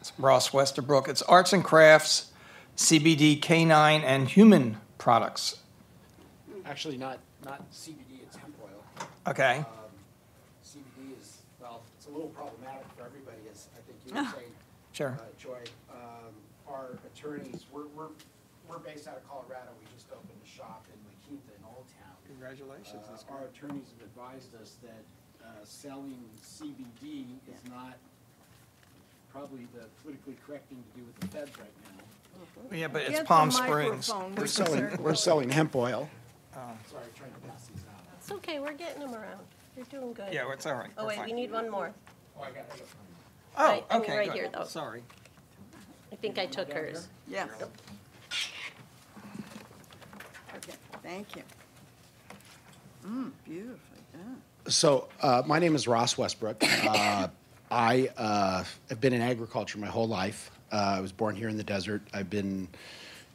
It's Ross Westerbrook. It's arts and crafts, CBD, canine, and human products.
Actually, not CBD, it's hemp oil.
Okay.
CBD is, well, it's a little problematic for everybody, as I think you were saying.
Sure.
Joy, our attorneys, we're based out of Colorado. We just opened a shop in La Quinta in Old Town.
Congratulations.
Our attorneys have advised us that selling CBD is not probably the politically correct thing to do with the feds right now.
Yeah, but it's
Get the
Palm Springs.
microphone.
We're selling hemp oil. Sorry, trying to pass these out.
It's okay, we're getting them around. You're doing good.
Yeah, it's all right.
Oh,
We're
wait,
fine.
we need one more.
Oh, I got it.
Oh,
I mean,
okay,
right
good.
here, though.
Sorry.
I think I took hers.
Yes. Okay, thank you. Beautifully done.
So, my name is Ross Westbrook. I have been in agriculture my whole life. I was born here in the desert. I've been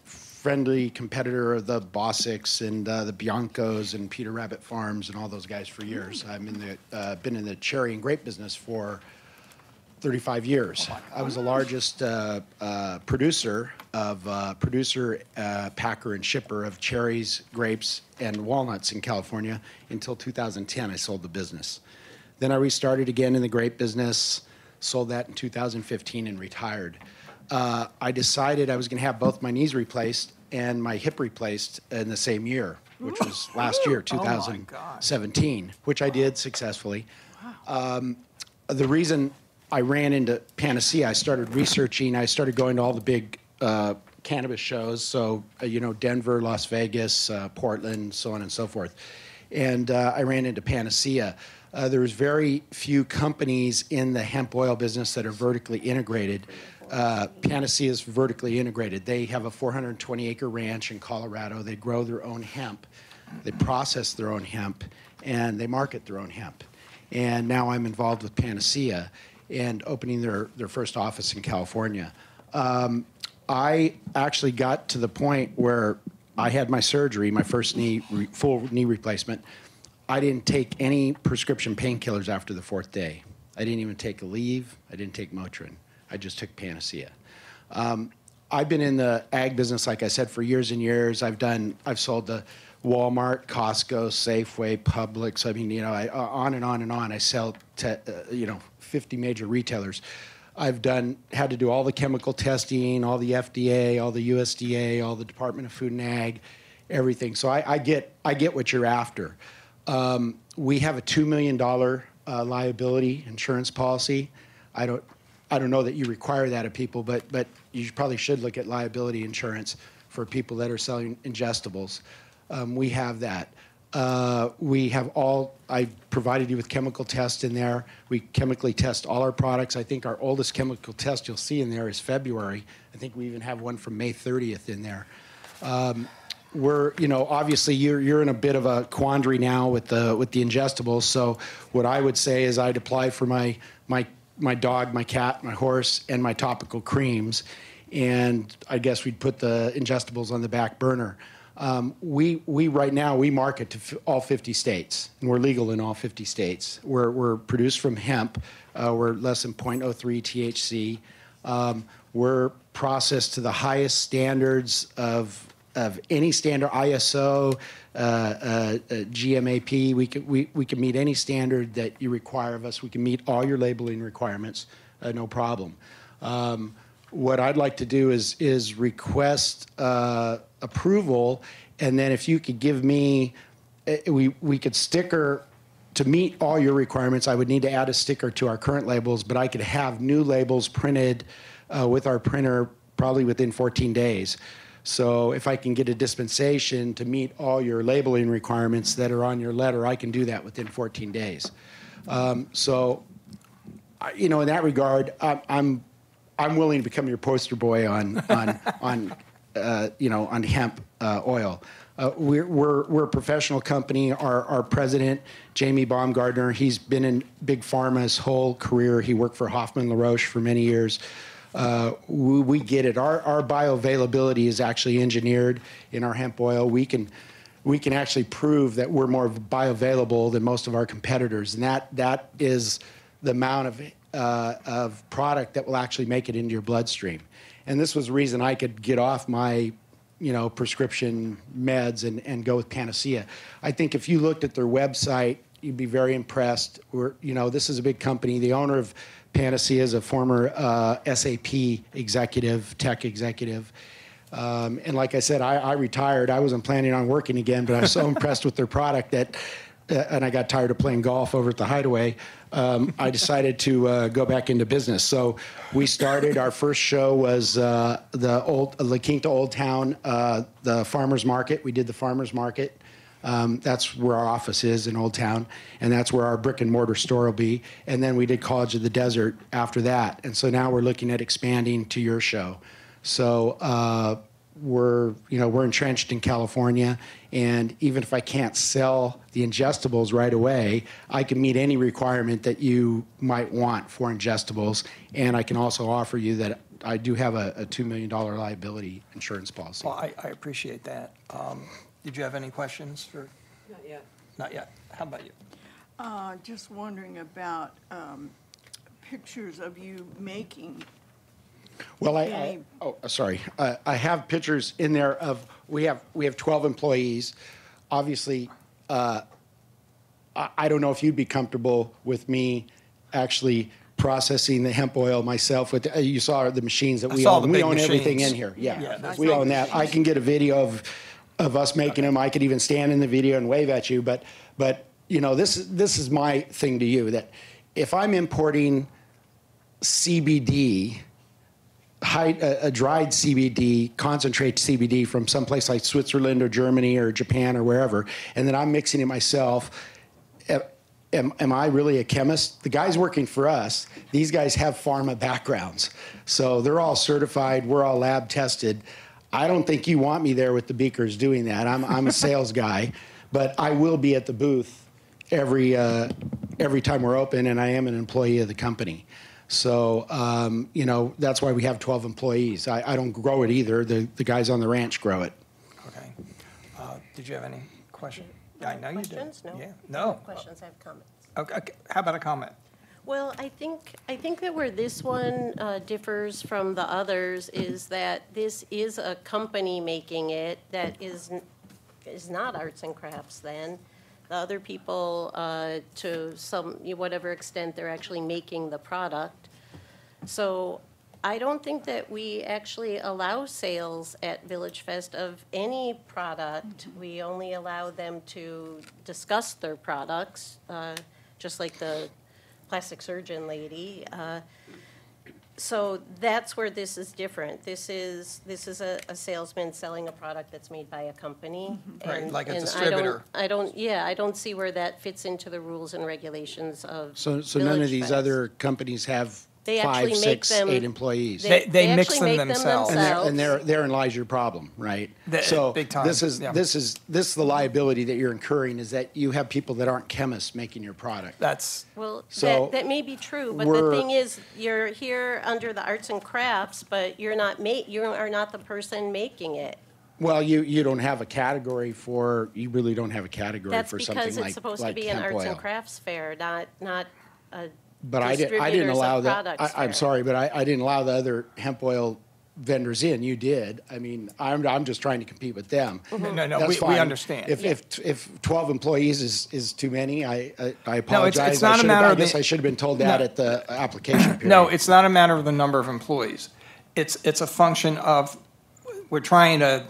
friendly competitor of the Bossics and the Biancos and Peter Rabbit Farms and all those guys for years. I'm been in the cherry and grape business for 35 years. I was the largest producer, packer, and shipper of cherries, grapes, and walnuts in California until 2010. I sold the business. Then I restarted again in the grape business, sold that in 2015, and retired. I decided I was going to have both my knees replaced and my hip replaced in the same year, which was last year, 2017, which I did successfully. The reason I ran into Panacea, I started researching, I started going to all the big cannabis shows, so, Denver, Las Vegas, Portland, so on and so forth. And I ran into Panacea. There's very few companies in the hemp oil business that are vertically integrated. Panacea is vertically integrated. They have a 420-acre ranch in Colorado. They grow their own hemp. They process their own hemp, and they market their own hemp. And now I'm involved with Panacea and opening their first office in California. I actually got to the point where I had my surgery, my first full knee replacement. I didn't take any prescription painkillers after the 4th day. I didn't even take Aleve. I didn't take Motrin. I just took Panacea. I've been in the ag business, like I said, for years and years. I've sold to Walmart, Costco, Safeway, Publix. I mean, on and on and on. I sell to, 50 major retailers. I've had to do all the chemical testing, all the FDA, all the USDA, all the Department of Food and Ag, everything. So I get what you're after. We have a $2 million liability insurance policy. I don't know that you require that of people, but you probably should look at liability insurance for people that are selling ingestibles. We have that. I provided you with chemical tests in there. We chemically test all our products. I think our oldest chemical test you'll see in there is February. I think we even have one from May 30th in there. Obviously you're in a bit of a quandary now with the ingestibles. So what I would say is I'd apply for my dog, my cat, my horse, and my topical creams. And I guess we'd put the ingestibles on the back burner. We right now, we market to all 50 states, and we're legal in all 50 states. We're produced from hemp. We're less than 0.03 THC. We're processed to the highest standards of any standard, ISO, GMAP. We can meet any standard that you require of us. We can meet all your labeling requirements, no problem. What I'd like to do is request approval, and then if you could give me, we could sticker to meet all your requirements. I would need to add a sticker to our current labels, but I could have new labels printed with our printer probably within 14 days. So if I can get a dispensation to meet all your labeling requirements that are on your letter, I can do that within 14 days. In that regard, I'm willing to become your poster boy on hemp oil. We're a professional company. Our president, Jamie Baumgartner, he's been in big pharma his whole career. He worked for Hoffman LaRoche for many years. We get it. Our bioavailability is actually engineered in our hemp oil. We can actually prove that we're more bioavailable than most of our competitors, and that is the amount of product that will actually make it into your bloodstream. And this was the reason I could get off my prescription meds and go with Panacea. I think if you looked at their website, you'd be very impressed. This is a big company. The owner of Panacea is a former SAP executive, tech executive. And like I said, I retired. I wasn't planning on working again, but I was so impressed with their product that, and I got tired of playing golf over at the Hideaway, I decided to go back into business. So we started, our first show was La Quinta Old Town, the farmer's market. We did the farmer's market. That's where our office is in Old Town, and that's where our brick and mortar store will be. And then we did College of the Desert after that. And so now we're looking at expanding to your show. So we're entrenched in California, and even if I can't sell the ingestibles right away, I can meet any requirement that you might want for ingestibles. And I can also offer you that I do have a $2 million liability insurance policy.
Well, I appreciate that. Did you have any questions for?
Not yet.
Not yet. How about you?
Just wondering about pictures of you making.
Well, I have pictures in there of, we have 12 employees. Obviously, I don't know if you'd be comfortable with me actually processing the hemp oil myself. You saw the machines that we own. We own everything in here. Yeah, we own that. I can get a video of us making them. I could even stand in the video and wave at you. But this is my thing to you, that if I'm importing CBD, a dried CBD, concentrate CBD from someplace like Switzerland or Germany or Japan or wherever, and then I'm mixing it myself, am I really a chemist? The guys working for us, these guys have pharma backgrounds. So they're all certified. We're all lab tested. I don't think you want me there with the beakers doing that. I'm a sales guy, but I will be at the booth every time we're open, and I am an employee of the company. So, that's why we have 12 employees. I don't grow it either. The guys on the ranch grow it.
Okay. Did you have any questions? I know you did.
Questions? No.
Yeah. No.
Questions, I have comments.
Okay. How about a comment?
Well, I think that where this one differs from the others is that this is a company making it that is not arts and crafts then. The other people, to whatever extent they're actually making the product. So I don't think that we actually allow sales at VillageFest of any product. We only allow them to discuss their products, just like the plastic surgeon lady. So that's where this is different. This is a salesman selling a product that's made by a company.
Right, like a
and
distributor.
I don't see where that fits into the rules and regulations of
So none of these
VillageFest.
other companies have
They
5,
actually make
6,
them-
8 employees.
They mix
actually
them
make
themselves.
And therein lies your problem, right? So
big time,
this is
yeah.
the liability that you're incurring is that you have people that aren't chemists making your product.
That's
Well,
So
that may be true, but the
we're-
thing is, you're here under the arts and crafts, but you are not the person making it.
Well, you don't have a category for, you really don't have a category
That's
for something
because
like
it's supposed to
like
be an
hemp
arts and
oil.
crafts fair, not a
But I didn't
distributors
allow
of
that,
products
I'm
fair.
sorry, but I didn't allow the other hemp oil vendors in. You did. I mean, I'm just trying to compete with them.
No,
That's
we
fine.
understand.
If 12 employees is too many, I apologize.
it's not a
I
matter of
guess
the-
I should have been told that
No.
at the application period.
No, it's not a matter of the number of employees. It's a function of, we're trying to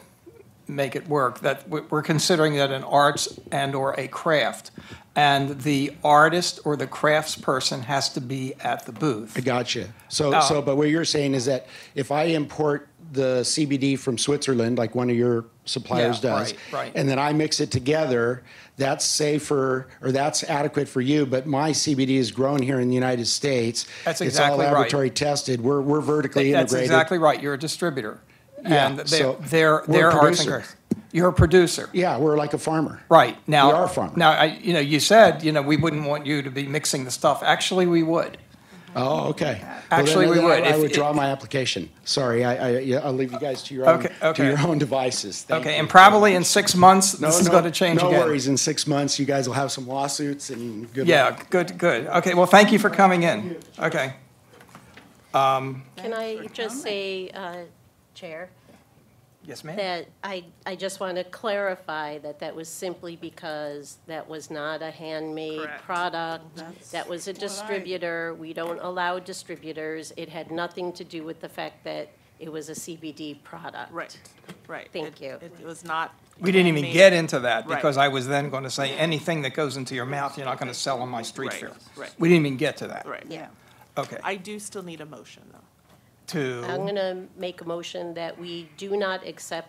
make it work, that we're considering that an arts and/or a craft, and the artist or the crafts person has to be at the booth.
I got you. But what you're saying is that if I import the CBD from Switzerland, like one of your suppliers
Yeah,
does,
right.
and then I mix it together, that's safer, or that's adequate for you, but my CBD is grown here in the United States.
That's
It's all
exactly right.
laboratory tested. We're vertically
That's
integrated.
exactly right, you're a distributor.
Yeah,
And
so
they're
we're a
arts and
producer.
crafts. You're a producer.
Yeah, we're like a farmer.
Right, now.
We are a farmer.
Now, you said, we wouldn't want you to be mixing the stuff. Actually, we would.
Oh, okay.
Actually,
then
we would.
I
If-
withdraw my application. Sorry, I'll leave you guys to your own,
Okay.
to your own devices. Thank
Okay,
you.
and probably in 6 months, this is going to change again.
No worries. In 6 months, you guys will have some lawsuits and good
Yeah,
luck.
good. Okay, well, thank you for coming in. Okay.
Can I just say, Chair?
Yes, ma'am.
That I just want to clarify that was simply because that was not a handmade product. That was a distributor. We don't allow distributors. It had nothing to do with the fact that it was a CBD product.
Right.
Thank you.
It was not.
We didn't even
handmade.
get into that
Right.
because I was then going to say anything that goes into your mouth, you're not going to sell on my street
Right,
fair.
right.
We didn't even get to that.
Right.
Yeah.
Okay.
I do still need a motion, though.
I'm going to make a motion that we do not accept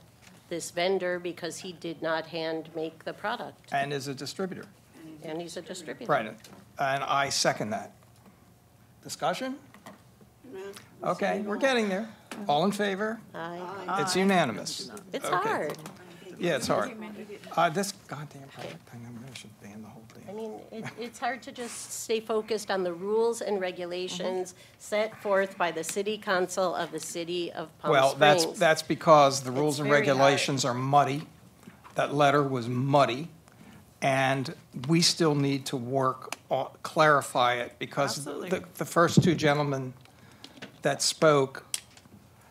this vendor because he did not hand make the product,
And is a distributor.
and he's a distributor.
Right, and I second that. Discussion? Okay, we're getting there. All in favor?
Aye.
It's unanimous.
It's
Okay.
hard.
Yeah, it's hard. This goddamn product thing, I should ban the whole thing.
I mean, it's hard to just stay focused on the rules and regulations set forth by the city council of the city of Palm
Well,
Springs.
that's because the rules
It's
and
very hard.
regulations are muddy. That letter was muddy, and we still need to clarify it, because
Absolutely.
the first two gentlemen that spoke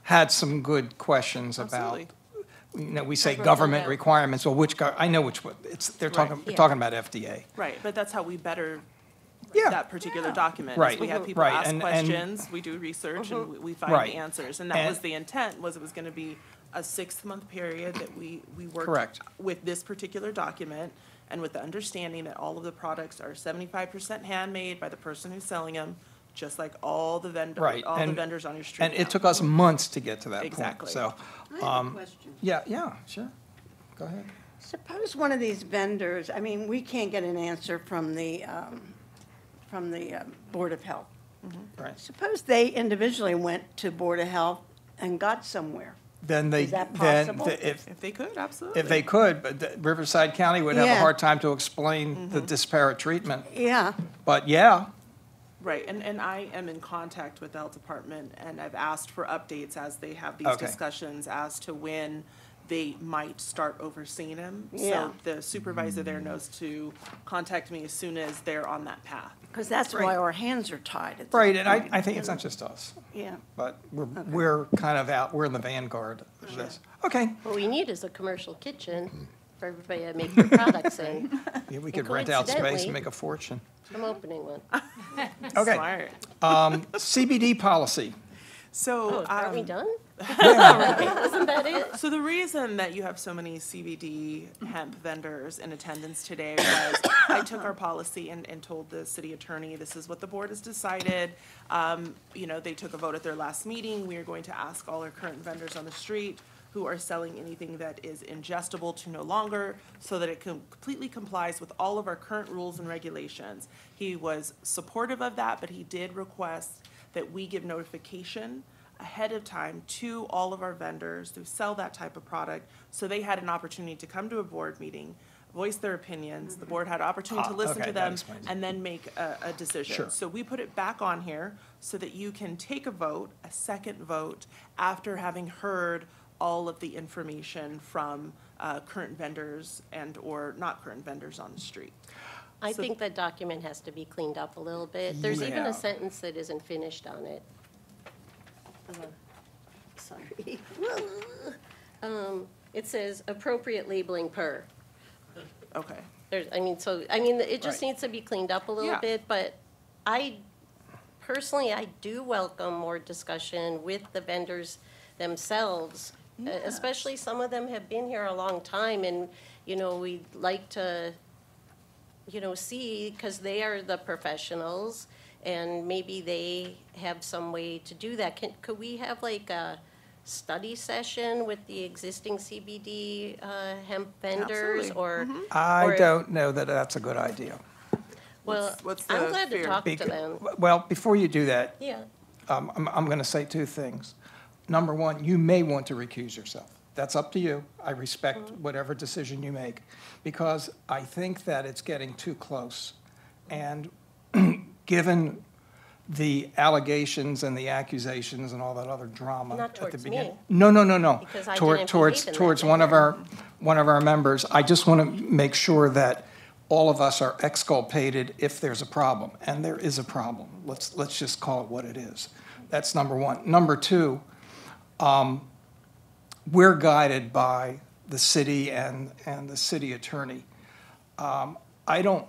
had some good questions about,
Absolutely.
we say
wrote them
government
down.
requirements, well, I know which one, we're
Yeah.
talking about FDA.
Right, but that's how we better
Yeah.
that particular document. is
Right.
We have people
Right,
ask
and-
questions, we do research, and we find
Right.
the answers. And that
And-
was the intent, was it was gonna be a 6-month period that we worked
Correct.
with this particular document, and with the understanding that all of the products are 75% handmade by the person who's selling them, just like all the
Right,
all the
and-
vendors on your street.
And it
now.
took us months to get to that point,
Exactly.
so.
I have a question.
Yeah, sure. Go ahead.
Suppose one of these vendors, I mean, we can't get an answer from the Board of Health.
Right.
Suppose they individually went to Board of Health and got somewhere.
Then they,
Is that
then,
possible?
If they could, absolutely.
if they could, but Riverside County would have a
Yeah.
hard time to explain the disparate treatment.
Yeah.
But yeah,
Right, and I am in contact with the health department, and I've asked for updates as they have these
Okay.
discussions as to when they might start overseeing him.
Yeah.
So the supervisor there knows to contact me as soon as they're on that path.
Because that's why our hands are tied at this
right, and
point.
I think it's not just us,
Yeah.
but we're kind of out, we're in the vanguard of this. Okay,
What we need is a commercial kitchen. for everybody to make their products in.
Yeah, we
And
could rent out space and
coincidentally,
make a fortune.
I'm opening one.
Okay.
Smart.
CBD policy.
So,
Aren't we done? Wasn't that it?
So the reason that you have so many CBD hemp vendors in attendance today was I took our policy and told the city attorney, this is what the board has decided. They took a vote at their last meeting. We are going to ask all our current vendors on the street who are selling anything that is ingestible to no longer, so that it completely complies with all of our current rules and regulations. He was supportive of that, but he did request that we give notification ahead of time to all of our vendors who sell that type of product, so they had an opportunity to come to a board meeting, voice their opinions. The board had opportunity to listen
okay,
to
that
them,
explains it.
and then make a decision.
Sure.
So we put it back on here so that you can take a vote, a second vote, after having heard all of the information from current vendors and/or not current vendors on the street.
I think that document has to be cleaned up a little bit. There's even
Yeah.
a sentence that isn't finished on it. Sorry. It says appropriate labeling per.
Okay.
It just
Right.
needs to be cleaned up a little
Yeah.
bit, but I do welcome more discussion with the vendors themselves. Especially some of them have been here a long time, and, we'd like to, see, because they are the professionals, and maybe they have some way to do that. Could we have like a study session with the existing CBD hemp vendors?
Absolutely.
Or
I
or-
don't know that that's a good idea.
Well,
what's
I'm
the
glad to
fear?
talk to them.
Well, before you do that,
Yeah.
I'm going to say two things. Number one, you may want to recuse yourself. That's up to you. I respect whatever decision you make, because I think that it's getting too close. And given the allegations and the accusations and all that other drama
Not
at the
towards
beginning.
me.
No.
Because I
Toward-
didn't
Towards,
behave in that
towards one of our members. I just want to make sure that all of us are exculpated if there's a problem, and there is a problem. Let's just call it what it is. That's number one. Number two, we're guided by the city and the city attorney. I don't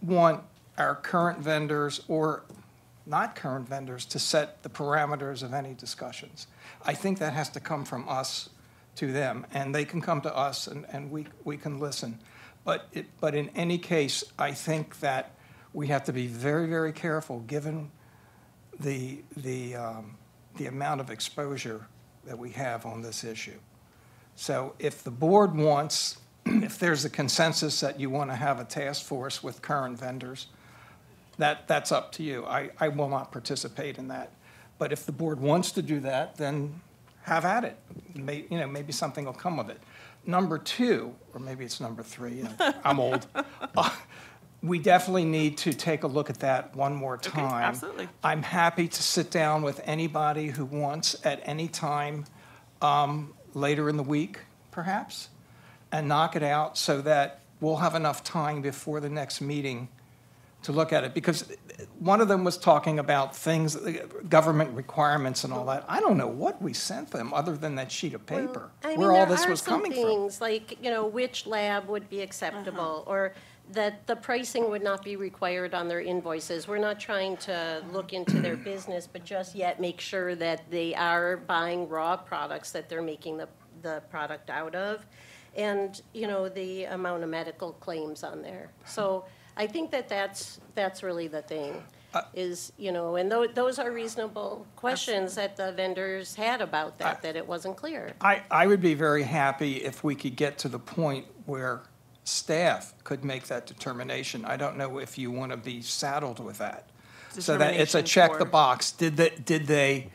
want our current vendors or not current vendors to set the parameters of any discussions. I think that has to come from us to them, and they can come to us and we can listen. But in any case, I think that we have to be very, very careful, given the amount of exposure that we have on this issue. So if the board wants, if there's a consensus that you want to have a task force with current vendors, that's up to you. I will not participate in that. But if the board wants to do that, then have at it. Maybe something will come of it. Number two, or maybe it's number three, I'm old. We definitely need to take a look at that one more time.
Okay, absolutely.
I'm happy to sit down with anybody who wants at any time later in the week, perhaps, and knock it out so that we'll have enough time before the next meeting to look at it. Because one of them was talking about things, government requirements and all that. I don't know what we sent them other than that sheet of paper, where all this was coming from.
There are some things like, which lab would be acceptable, or that the pricing would not be required on their invoices. We're not trying to look into their business, but just yet make sure that they are buying raw products that they're making the product out of, and, the amount of medical claims on there. So I think that's really the thing, is, and those are reasonable questions that the vendors had about that it wasn't clear.
I would be very happy if we could get to the point where staff could make that determination. I don't know if you want to be saddled with that. So that it's a check the box. Did they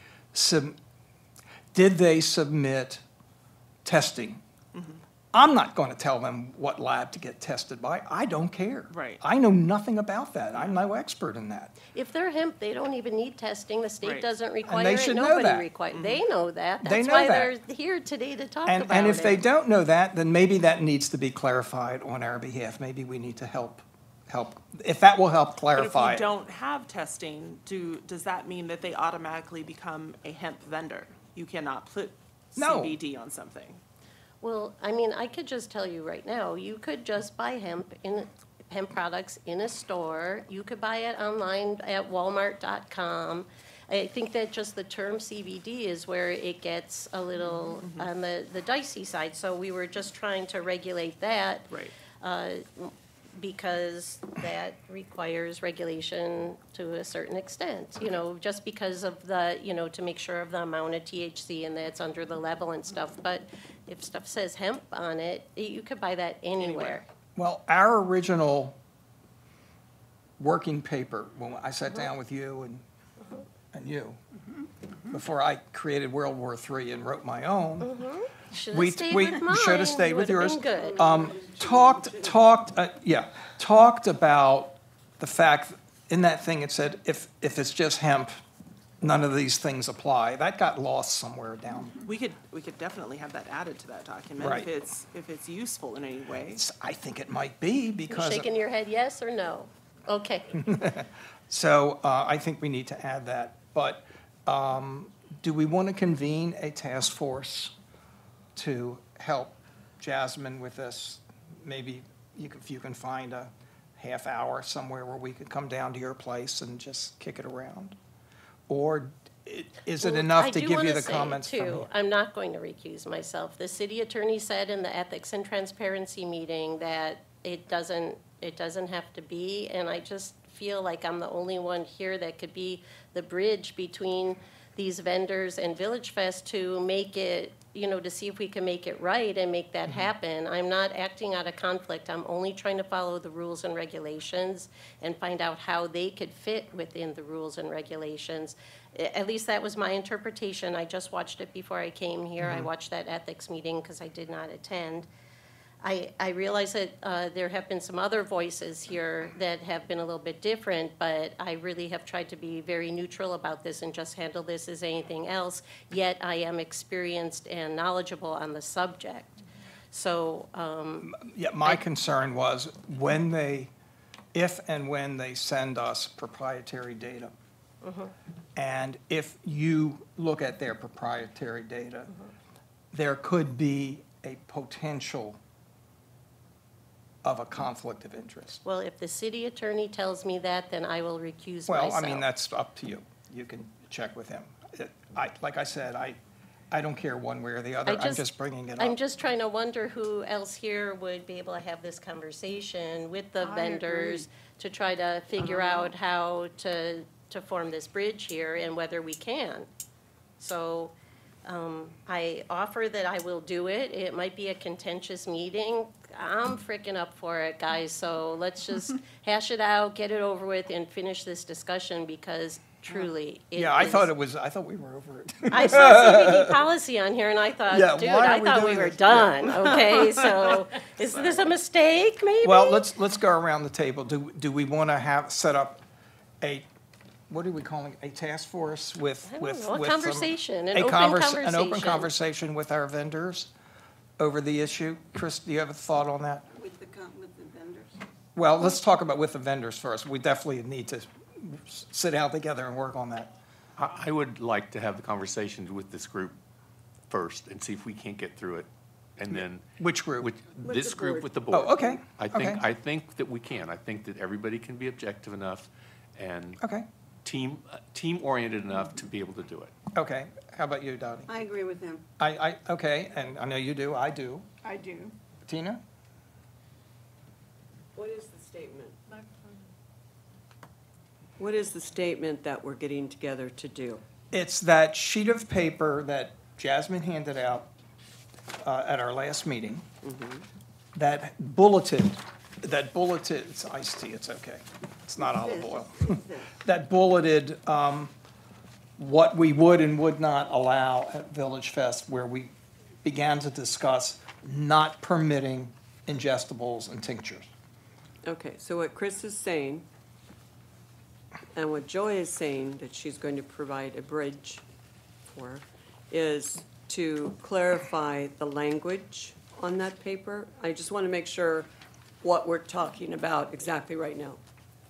submit testing? I'm not going to tell them what lab to get tested by. I don't care.
Right.
I know nothing about that. I'm no expert in that.
If they're hemp, they don't even need testing. The state
Right.
doesn't require
they
it.
should know
Nobody
that.
requires. They know that.
They
That's
know
why
that.
they're here today to talk about it.
And if they don't know that, then maybe that needs to be clarified on our behalf. Maybe we need to help, if that will help
But if
clarify
we
it.
don't have testing, does that mean that they automatically become a hemp vendor? You cannot put
No.
CBD on something.
Well, I mean, I could just tell you right now, you could just buy hemp products in a store. You could buy it online at walmart.com. I think that just the term CBD is where it gets a little on the dicey side. So we were just trying to regulate that.
Right.
Because that requires regulation to a certain extent, you know, just because of the, you know, to make sure of the amount of THC and that's under the level and stuff. But if stuff says hemp on it, you could buy that anywhere.
Well, our original working paper, when I sat down with you and you, before I created World War III and wrote my own,
Should have stayed with mine.
should have stayed with yours.
Would've been good.
Talked about the fact, in that thing it said, if it's just hemp, none of these things apply. That got lost somewhere down.
We could definitely have that added to that document
Right.
if it's useful in any way.
I think it might be because.
Shaking your head yes or no? Okay.
So I think we need to add that. But do we want to convene a task force to help Jasmine with this? Maybe if you can find a half hour somewhere where we could come down to your place and just kick it around? Or is it enough to give you the comments from
I do want to say,
here?
too, I'm not going to recuse myself. The city attorney said in the Ethics and Transparency meeting that it doesn't have to be, and I just feel like I'm the only one here that could be the bridge between these vendors and VillageFest to make it, you know, to see if we can make it right and make that happen. I'm not acting out of conflict. I'm only trying to follow the rules and regulations and find out how they could fit within the rules and regulations. At least that was my interpretation. I just watched it before I came here. I watched that ethics meeting because I did not attend. I realize that there have been some other voices here that have been a little bit different, but I really have tried to be very neutral about this and just handle this as anything else, yet I am experienced and knowledgeable on the subject. So,
Yeah, my concern was if and when they send us proprietary data, and if you look at their proprietary data, there could be a potential of a conflict of interest.
well, if the city attorney tells me that, then I will recuse
Well,
myself.
I mean, that's up to you. You can check with him. Like I said, I don't care one way or the other. I'm just bringing it up.
I'm just trying to wonder who else here would be able to have this conversation with the
I
vendors to try to figure out how to form this bridge here and whether we can. So I offer that I will do it. It might be a contentious meeting. I'm freaking up for it, guys, so let's just hash it out, get it over with, and finish this discussion because truly it
Yeah, I
is-
thought we were over it.
I saw CBD policy on here and I thought,
Yeah,
dude,
why are
I
we
thought we
doing
were
this?
done, okay? So is this a mistake, maybe?
Well, let's go around the table. Do we want to set up what are we calling it? A task force with?
I don't know, a
with
conversation, an
a
open
An open
conversation.
conversation with our vendors over the issue? Chris, do you have a thought on that?
With the vendors?
Well, let's talk about with the vendors first. We definitely need to sit down together and work on that.
I would like to have the conversation with this group first and see if we can't get through it. And then.
Which group?
With this
the
group
board.
with the board.
Oh, okay, okay.
I think that we can. I think that everybody can be objective enough and
Okay,
team-oriented enough to be able to do it.
okay. How about you, Dottie?
I agree with him.
Okay, and I know you do, I do.
I do.
Tina?
What is the statement? What is the statement that we're getting together to do?
It's that sheet of paper that Jasmine handed out at our last meeting, that bulleted, it's iced tea, it's okay. It's not olive oil. That bulleted what we would and would not allow at Village Fest, where we began to discuss not permitting ingestibles and tinctures.
Okay, so what Chris is saying, and what Joy is saying that she's going to provide a bridge for, is to clarify the language on that paper. I just want to make sure what we're talking about exactly right now.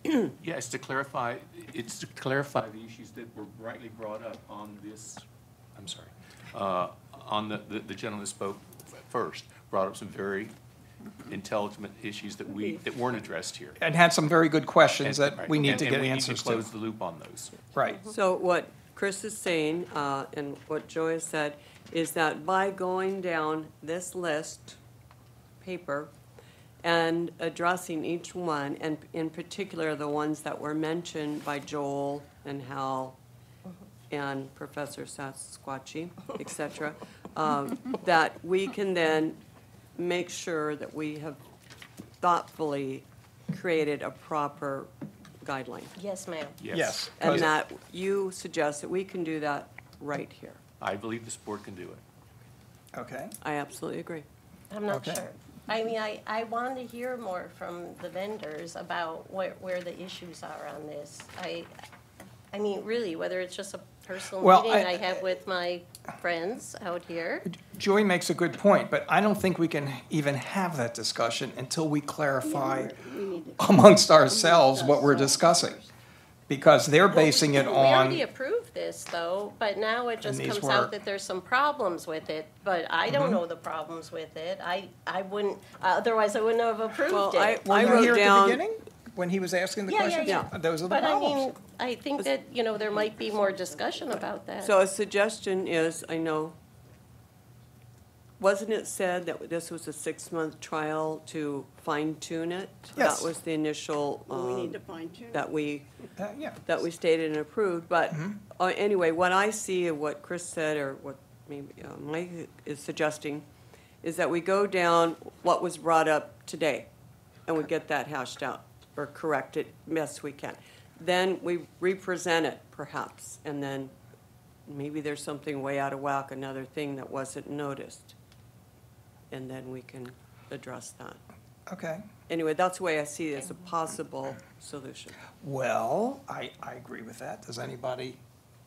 Yeah, it's to clarify the issues that were rightly brought up on this, I'm sorry, on the gentleman who spoke first, brought up some very intelligent issues that weren't addressed here.
And had some very good questions
And-
that we need to
and
get
we
answers
need to close the loop on those.
Right.
So what Chris is saying, and what Joy has said, is that by going down this list, paper, and addressing each one, and in particular the ones that were mentioned by Joel and Hal and Professor Sasquatchy, et cetera, that we can then make sure that we have thoughtfully created a proper guideline.
Yes, ma'am.
Yes.
And that you suggest that we can do that right here.
I believe this board can do it.
Okay.
I absolutely agree.
I'm not
Okay.
sure. I mean, I want to hear more from the vendors about where the issues are on this. I mean, really, whether it's just a personal
Well,
meeting I have with my friends out here.
Joy makes a good point, but I don't think we can even have that discussion until we clarify amongst ourselves what we're discussing. Because they're basing it
We already
on,
approved this, though, but now it just
And these
comes
were-
out that there's some problems with it, but I don't
Mhm.
know the problems with it. I wouldn't, otherwise I wouldn't have approved
Well,
it.
were you here at the beginning? When he was asking the
Yeah, yeah,
questions?
yeah.
Those are the
But I
problems.
mean, I think that, you know, there might be more discussion about that.
So a suggestion is, I know, wasn't it said that this was a 6-month trial to fine tune it?
Yes.
That was the initial,
We need to fine-tune.
that we,
Yeah.
that we stated and approved. But anyway, what I see of what Chris said, or what maybe Mike is suggesting, is that we go down what was brought up today, and we get that hashed out, or corrected best we can. Then we represent it, perhaps, and then maybe there's something way out of whack, another thing that wasn't noticed. And then we can address that.
Okay.
Anyway, that's the way I see it as a possible solution.
Well, I agree with that. Does anybody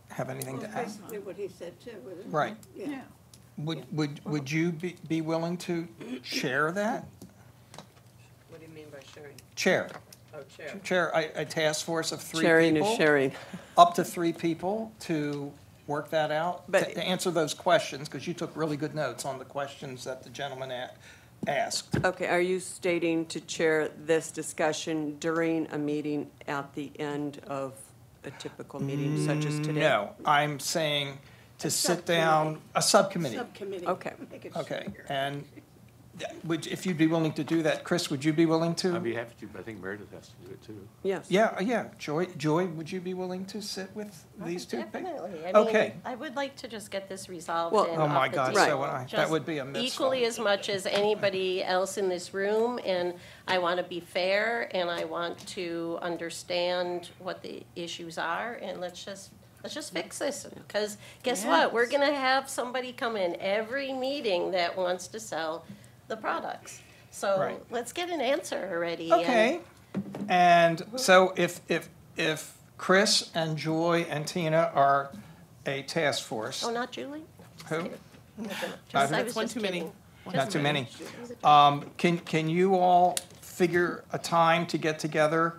have anything to add?
Basically what he said too, wasn't it?
Right.
Yeah.
Would you be willing to share that?
What do you mean by sharing?
Chair.
Oh, chair.
Chair, a task force of 3
Sharing
people.
is sharing.
Up to 3 people to work that out,
But-
to answer those questions, because you took really good notes on the questions that the gentleman asked.
Okay, are you stating to chair this discussion during a meeting at the end of a typical meeting such as today?
No, I'm saying to sit down, a subcommittee.
Subcommittee.
Okay.
Make it
Okay,
shorter.
and if you'd be willing to do that, Chris, would you be willing to?
I'd be happy to, but I think Meredith has to do it too.
Yes.
Yeah, Joy, would you be willing to sit with these 2 people?
Definitely. I mean,
Okay.
I would like to just get this resolved
Well-
and
Oh, my
off the
God,
table.
so would I. That
Just
would be a mitzvah.
equally as much as anybody else in this room, and I want to be fair, and I want to understand what the issues are, and let's just fix this, because guess what? We're gonna have somebody come in every meeting that wants to sell the products. So
Right.
let's get an answer already. and-
Okay, and so if Chris and Joy and Tina are a task force,
Oh, not Julie?
who?
Just, I
Not
was
one
just
too many.
kidding.
Not too many.
Just-
Can you all figure a time to get together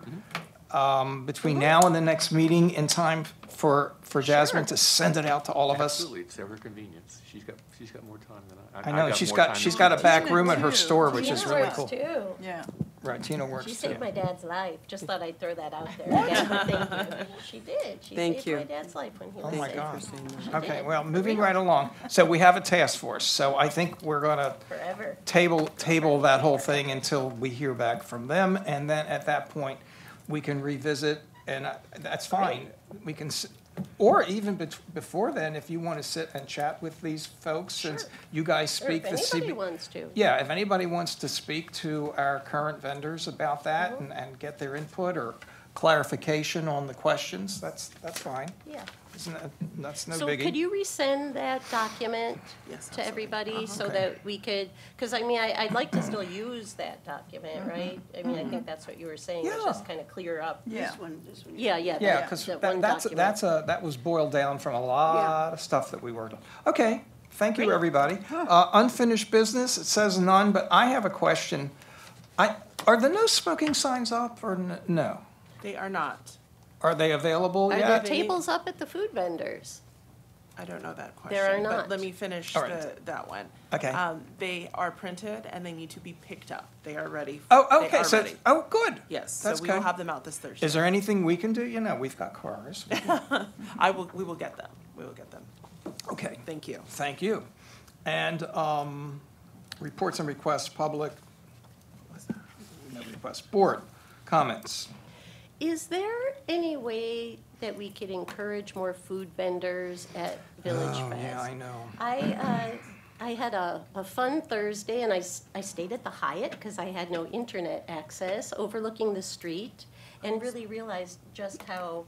between now and the next meeting in time for Jasmine to send it out to all of us?
Absolutely, it's at her convenience. She's got more time than I.
I know,
I've
she's
more
got,
time
she's
than
got a
she
back
does.
room at her
too.
store, which is
Tina
really
works
cool.
too.
Yeah.
Right, Tina works
She
too.
saved my dad's life. Just thought I'd throw that out there. Again, thank you. She did. She
Thank
saved
you.
my dad's life when he
Oh,
was
my
sick.
God.
She
Okay,
did,
well,
for
moving
real.
right along. So we have a task force, so I think we're gonna
Forever.
table that whole thing until we hear back from them, and then at that point, we can revisit, and that's fine. We can, or even before then, if you want to sit and chat with these folks, since you guys
Or
speak
if
the
anybody
CB.
wants to.
Yeah, if anybody wants to speak to our current vendors about that
Mm-hmm.
and get their input or clarification on the questions, that's fine.
Yeah.
That's no
So
biggie.
could you resend that document
Yes,
to everybody so
Okay.
that we could, because I mean, I'd like to still use that document, right? I mean, I think that's what you were saying, was
Yeah.
just kind of clear up.
Yeah.
This one.
Yeah, yeah.
Yeah,
that-
because
that one
that's
document.
that was boiled down from a lot of stuff that we worked on. Okay, thank you,
Great.
everybody. Unfinished business, it says none, but I have a question. Are the no smoking signs up or no?
They are not.
Are they available
Are
yet?
the tables up at the food vendors?
I don't know that question.
There are
But
not.
let me finish
All right.
that one.
Okay.
They are printed and they need to be picked up. They are ready.
Oh,
They
okay,
are
so,
ready.
oh, good.
Yes,
That's
so we will
good.
have them out this Thursday.
Is there anything we can do? You know, we've got cars.
We will get them. We will get them.
Okay.
Thank you.
Thank you. And reports and requests, public, no requests, board, comments.
Is there any way that we could encourage more food vendors at Village
Oh,
Fest?
yeah, I know.
I had a fun Thursday, and I stayed at the Hyatt because I had no internet access, overlooking the street, and really realized just how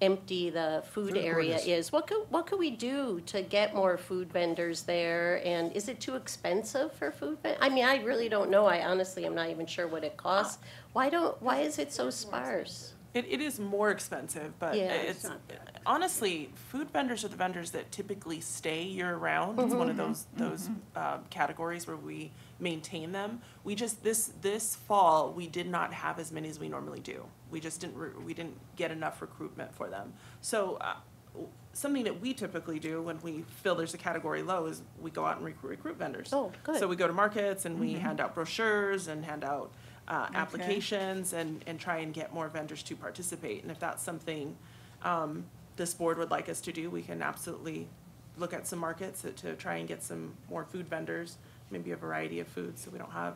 empty the food area is. What could we do to get more food vendors there? And is it too expensive for food I mean, I really don't know. I honestly am not even sure what it costs. Why is it so sparse?
It is more expensive, but
Yeah,
it's honestly, food vendors are the vendors that typically stay year-round. It's one of those categories where we maintain them. We just, this fall, we did not have as many as we normally do. We just we didn't get enough recruitment for them. So something that we typically do when we feel there's a category low is we go out and recruit vendors.
Oh, good.
So we go to markets and we hand out brochures and hand out applications and try and get more vendors to participate. And if that's something this board would like us to do, we can absolutely look at some markets to try and get some more food vendors, maybe a variety of foods, so we don't have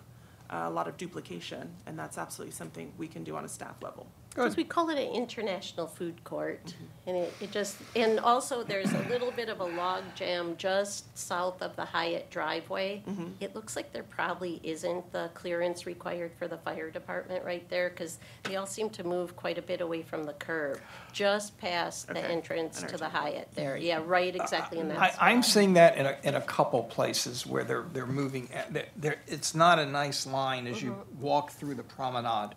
a lot of duplication. And that's absolutely something we can do on a staff level.
Because we call it an international food court, and it just, and also there's a little bit of a log jam just south of the Hyatt driveway. It looks like there probably isn't the clearance required for the fire department right there, because they all seem to move quite a bit away from the curb, just past the entrance to the Hyatt there. Yeah, right, exactly in that spot.
I'm seeing that in a couple places where they're moving, it's not a nice line as you walk through the promenade.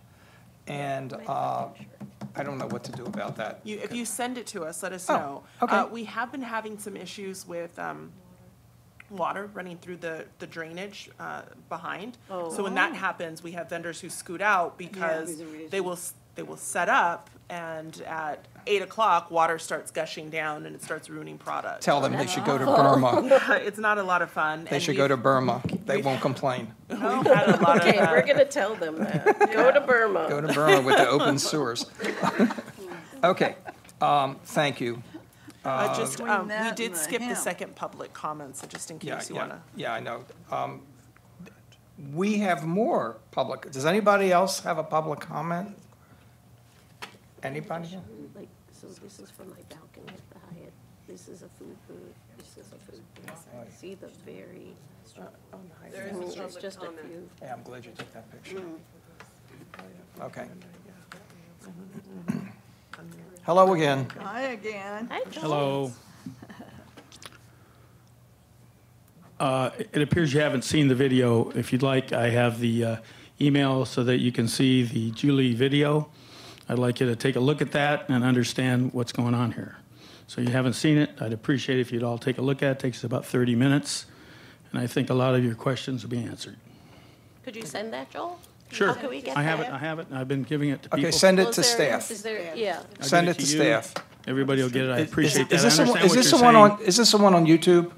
And I don't know what to do about that.
If you send it to us, let us
Oh,
know.
okay.
We have been having some issues with water running through the drainage behind. So when that happens, we have vendors who scoot out because they will set up, and at 8 o'clock, water starts gushing down and it starts ruining product.
Tell them they should go to Burma.
It's not a lot of fun.
They should go to Burma. They won't complain.
We've had a lot
Okay,
of
we're gonna tell them that. Go to Burma.
Go to Burma with the open sewers. Okay, thank you.
We did skip the second public comment, so just in case you wanna.
Yeah, I know. We have more public. Does anybody else have a public comment? Anybody?
Like, so this is from my balcony at the Hyatt. This is a food booth. This is a food booth. See the very, I mean, there's just a few.
Yeah, I'm glad you took that picture. Okay. Hello again.
Hi again.
Hi, Joel.
Hello. It appears you haven't seen the video. If you'd like, I have the email so that you can see the Julie video. I'd like you to take a look at that and understand what's going on here. So you haven't seen it, I'd appreciate it if you'd all take a look at it. It takes about 30 minutes, and I think a lot of your questions will be answered.
Could you send that, Joel?
Sure.
How can we get
I have it,
that?
I have it, and I've been giving it to people.
Okay, send it
Well,
to
is there-
staff.
Is there, yeah.
I'll
Send
give
it to
you.
staff.
Everybody will get it, I appreciate that.
Is
I
this the one-
understand
is
what
this
you're
the one
saying.
Is this the one on YouTube?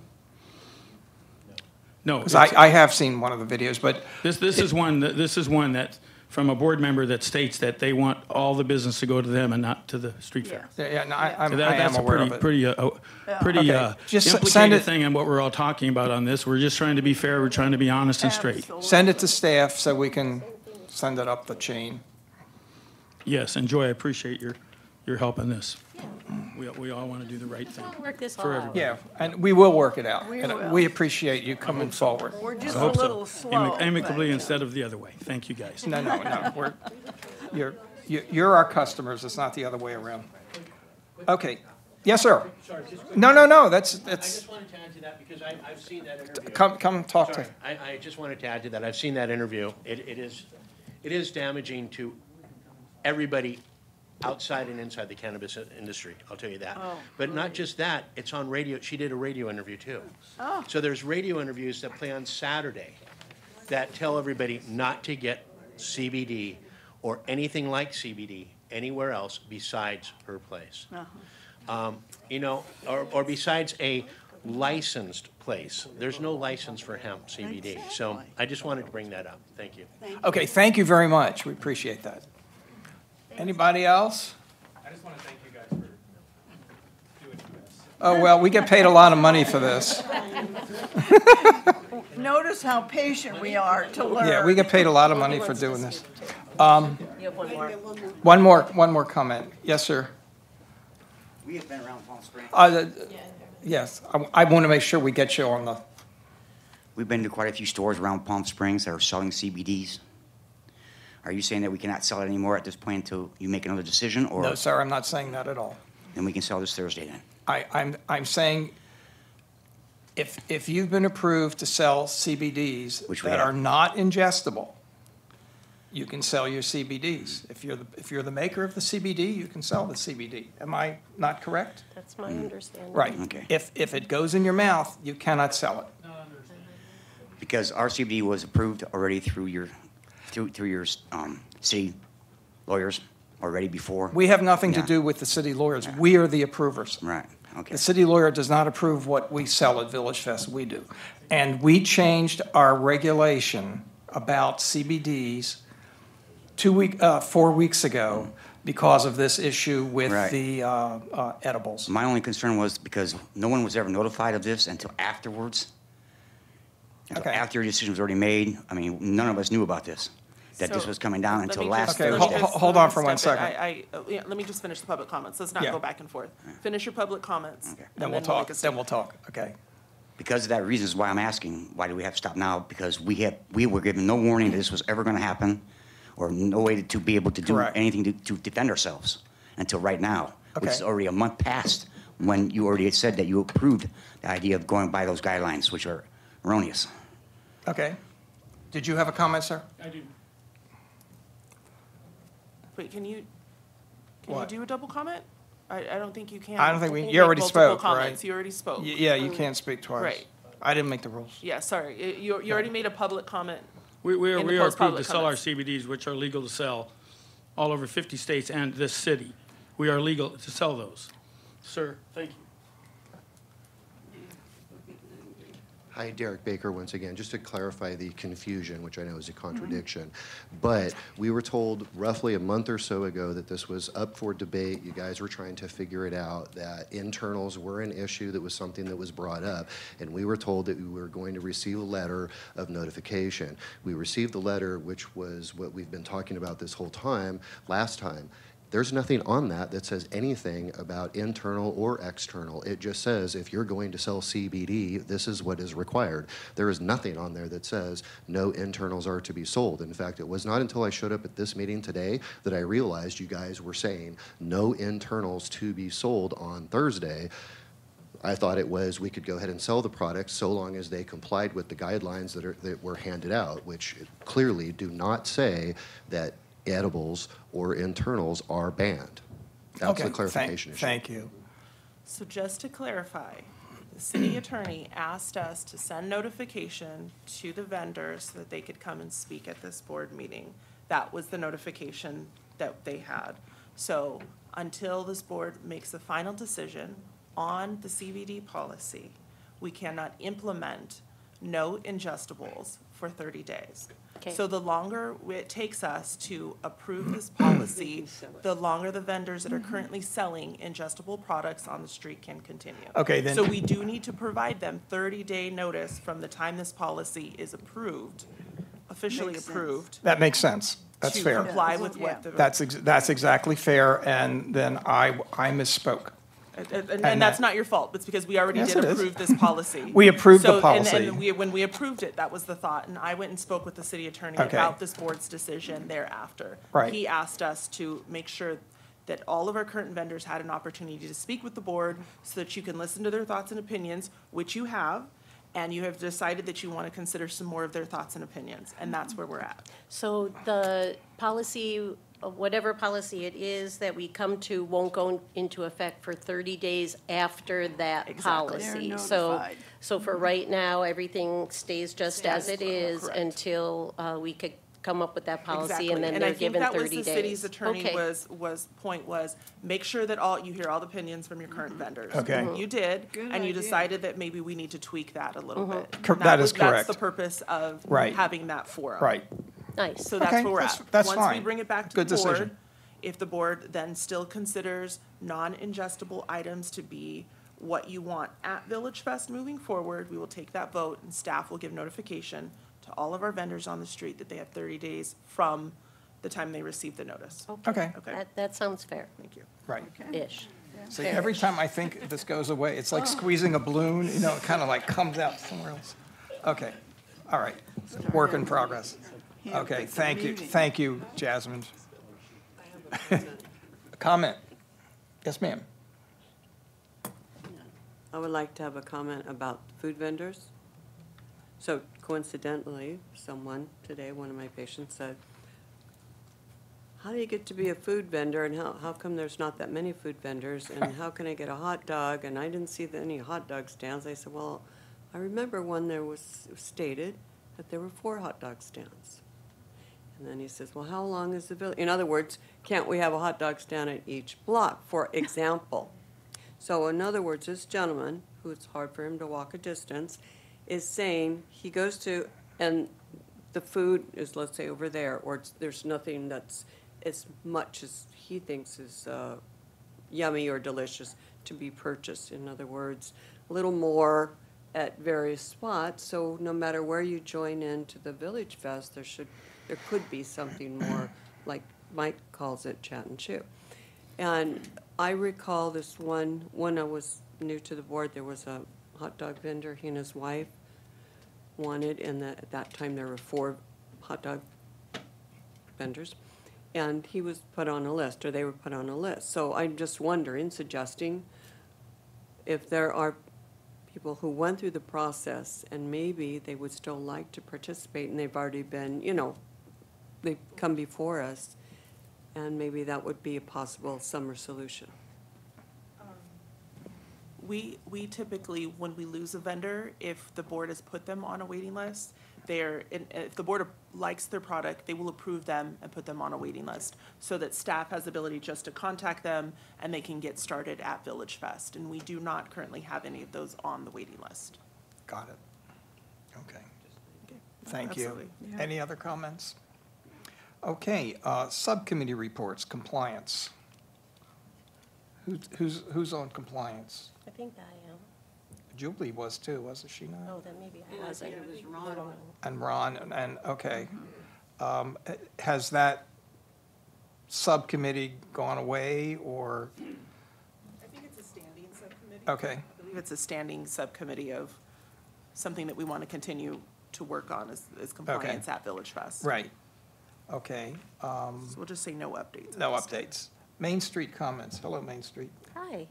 No.
Because
it's-
I have seen one of the videos, but
This is one that, from a board member that states that they want all the business to go to them and not to the street fair.
yeah, no,
So
I am
that's a
aware of it.
pretty
Okay, just send
implicated
it-
thing on what we're all talking about on this. We're just trying to be fair, we're trying to be honest and straight.
Send it to staff so we can send it up the chain.
Yes, and Joy, I appreciate your help in this. We all want to do the right thing.
We'll work this all
For
out.
everybody.
Yeah, and we will work it out.
We
And
will.
we appreciate you coming forward.
We're just
I
a
hope so.
little slow.
Amicably
but,
instead of the other way. Thank you, guys.
No, you're our customers, it's not the other way around. Okay, yes, sir. No, that's,
I just wanted to add to that because I've seen that interview.
come talk to
Sorry, I just wanted to add to that. I've seen that interview. It is damaging to everybody outside and inside the cannabis industry, I'll tell you that.
Oh,
But not just that, it's on radio. She did a radio interview too.
Oh.
So there's radio interviews that play on Saturday that tell everybody not to get CBD or anything like CBD anywhere else besides her place. You know, or besides a licensed place. There's no license for hemp CBD. So I just wanted to bring that up. Thank you.
Okay, thank you very much. We appreciate that. Anybody else?
I just want to thank you guys for doing your best.
Oh, well, we get paid a lot of money for this.
Notice how patient we are to learn.
Yeah, we get paid a lot of money for doing this.
You have
One more comment. Yes, sir.
We have been around Palm Springs.
Yes, I want to make sure we get you on the,
We've been to quite a few stores around Palm Springs that are selling CBDs. Are you saying that we cannot sell it anymore at this point until you make another decision, or?
no, sir, I'm not saying that at all.
Then we can sell this Thursday then?
I'm saying if you've been approved to sell CBDs
Which we
that
have.
are not ingestible, you can sell your CBDs. If you're the maker of the CBD, you can sell the CBD. Am I not correct?
That's my understanding.
Right.
Okay.
If it goes in your mouth, you cannot sell it.
Because our CBD was approved already through your city lawyers already before?
We have nothing to
Yeah.
do with the city lawyers. We are the approvers.
Right, okay.
The city lawyer does not approve what we sell at VillageFest, we do. And we changed our regulation about CBDs 4 weeks ago because of this issue with
Right.
the edibles.
My only concern was because no one was ever notified of this until afterwards. Until
Okay.
after your decision was already made. I mean, none of us knew about this, that this
So,
was coming down
let
until
me
last
just-
Okay,
let me
Thursday.
just-
hold
let
on
me
for one
step in.
second.
Yeah, let me just finish the public comments. Let's not
Yeah.
go back and forth. Finish your public comments. and
Then we'll
make
talk,
a
then
statement.
we'll talk, okay?
Because of that reason is why I'm asking, why do we have to stop now? Because we were given no warning that this was ever going to happen, or no way to be able to do
Correct.
anything to defend ourselves until right now, which is
Okay.
already a month past when you already had said that you approved the idea of going by those guidelines, which are erroneous.
Okay. Did you have a comment, sir?
I do.
Wait, can you
What?
do a double comment? I don't think you can.
I don't think
You
you
make
already
multiple
spoke,
comments.
right?
You already spoke.
Yeah, you can't speak twice.
Right.
I didn't make the rules.
Yeah, sorry. You already made a public comment.
We are
In the
approved to
post-public
sell our
comments.
CBDs, which are legal to sell all over 50 states and this city. We are legal to sell those. Sir, thank you.
Hi, Derek Baker, once again, just to clarify the confusion, which I know is a contradiction. But we were told roughly a month or so ago that this was up for debate. You guys were trying to figure it out, that internals were an issue, that was something that was brought up. And we were told that we were going to receive a letter of notification. We received the letter, which was what we've been talking about this whole time, last time. There's nothing on that that says anything about internal or external. It just says if you're going to sell CBD, this is what is required. There is nothing on there that says no internals are to be sold. In fact, it was not until I showed up at this meeting today that I realized you guys were saying no internals to be sold on Thursday. I thought it was we could go ahead and sell the products so long as they complied with the guidelines that were handed out, which clearly do not say that edibles or internals are banned. That's
Okay,
the clarification issue.
Thank you.
So just to clarify, the city attorney asked us to send notification to the vendors so that they could come and speak at this board meeting. That was the notification that they had. So until this board makes a final decision on the CBD policy, we cannot implement no ingestibles for 30 days.
Okay.
So the longer it takes us to approve this policy, the longer the vendors that are currently selling ingestible products on the street can continue.
Okay, then-
So we do need to provide them 30-day notice from the time this policy is approved, officially
Makes sense.
approved.
That makes sense. That's fair.
To comply with what the.
That's exactly fair, and then I misspoke.
And that's not your fault. It's because we already
Yes,
did
it is.
approve this policy.
We approved the
So,
policy.
And when we approved it, that was the thought. And I went and spoke with the city attorney
Okay.
about this board's decision thereafter.
Right.
He asked us to make sure that all of our current vendors had an opportunity to speak with the board so that you can listen to their thoughts and opinions, which you have, and you have decided that you want to consider some more of their thoughts and opinions. And that's where we're at.
So the policy, whatever policy it is that we come to, won't go into effect for 30 days after that
Exactly.
policy.
They're
So,
notified.
so for right now, everything stays just as it is
Correct.
until we could come up with that policy,
Exactly.
and then they're given 30 days.
And I think that was the city's attorney
Okay.
point was, make sure that you hear all the opinions from your current vendors.
Okay.
And you did,
Good
and you
idea.
decided that maybe we need to tweak that a little bit.
Cor-
And
that is
that's
correct.
the purpose of
Right.
having that forum.
Right.
Nice.
So that's
Okay,
where we're
that's-
at.
that's
Once we
fine.
bring it back to
Good
the board,
decision.
if the board then still considers non-ingestible items to be what you want at Village Fest moving forward, we will take that vote, and staff will give notification to all of our vendors on the street that they have 30 days from the time they receive the notice.
Okay.
Okay.
That sounds fair.
Thank you.
Right.
Ish.
See, every time I think this goes away, it's like squeezing a balloon, you know, it kind of like comes out somewhere else. Okay, all right, work in progress. Okay, thank you, Jasmine. Comment? Yes, ma'am.
I would like to have a comment about food vendors. So coincidentally, someone today, one of my patients said, how do you get to be a food vendor, and how come there's not that many food vendors, and how can I get a hot dog? And I didn't see any hot dog stands. I said, well, I remember when there was stated that there were 4 hot dog stands. And then he says, well, how long is the village? In other words, can't we have a hot dog stand at each block, for example? So in other words, this gentleman, who it's hard for him to walk a distance, is saying he goes to, and the food is, let's say, over there, or there's nothing that's as much as he thinks is yummy or delicious to be purchased. In other words, a little more at various spots, so no matter where you join into the Village Fest, there could be something more, like Mike calls it, chat and chew. And I recall this one, when I was new to the board, there was a hot dog vendor, he and his wife wanted, and at that time there were 4 hot dog vendors, and he was put on a list, or they were put on a list. So I'm just wondering, suggesting, if there are people who went through the process and maybe they would still like to participate, and they've already been, they've come before us, and maybe that would be a possible summer solution.
We typically, when we lose a vendor, if the board has put them on a waiting list, if the board likes their product, they will approve them and put them on a waiting list, so that staff has the ability just to contact them and they can get started at Village Fest. And we do not currently have any of those on the waiting list.
Got it. Okay. Thank you.
Absolutely.
Yeah.
Any other comments? Okay, subcommittee reports, compliance. Who's on compliance?
I think I am.
Julie was too, wasn't she not?
Oh, then maybe I wasn't.
And Ron, and, okay. Has that subcommittee gone away, or?
I think it's a standing subcommittee.
Okay,
I believe it's a standing subcommittee of something that we want to continue to work on is compliance at Village Fest.
right. Okay,
So we'll just say no updates.
no updates. Main Street comments. Hello, Main Street.
Hi.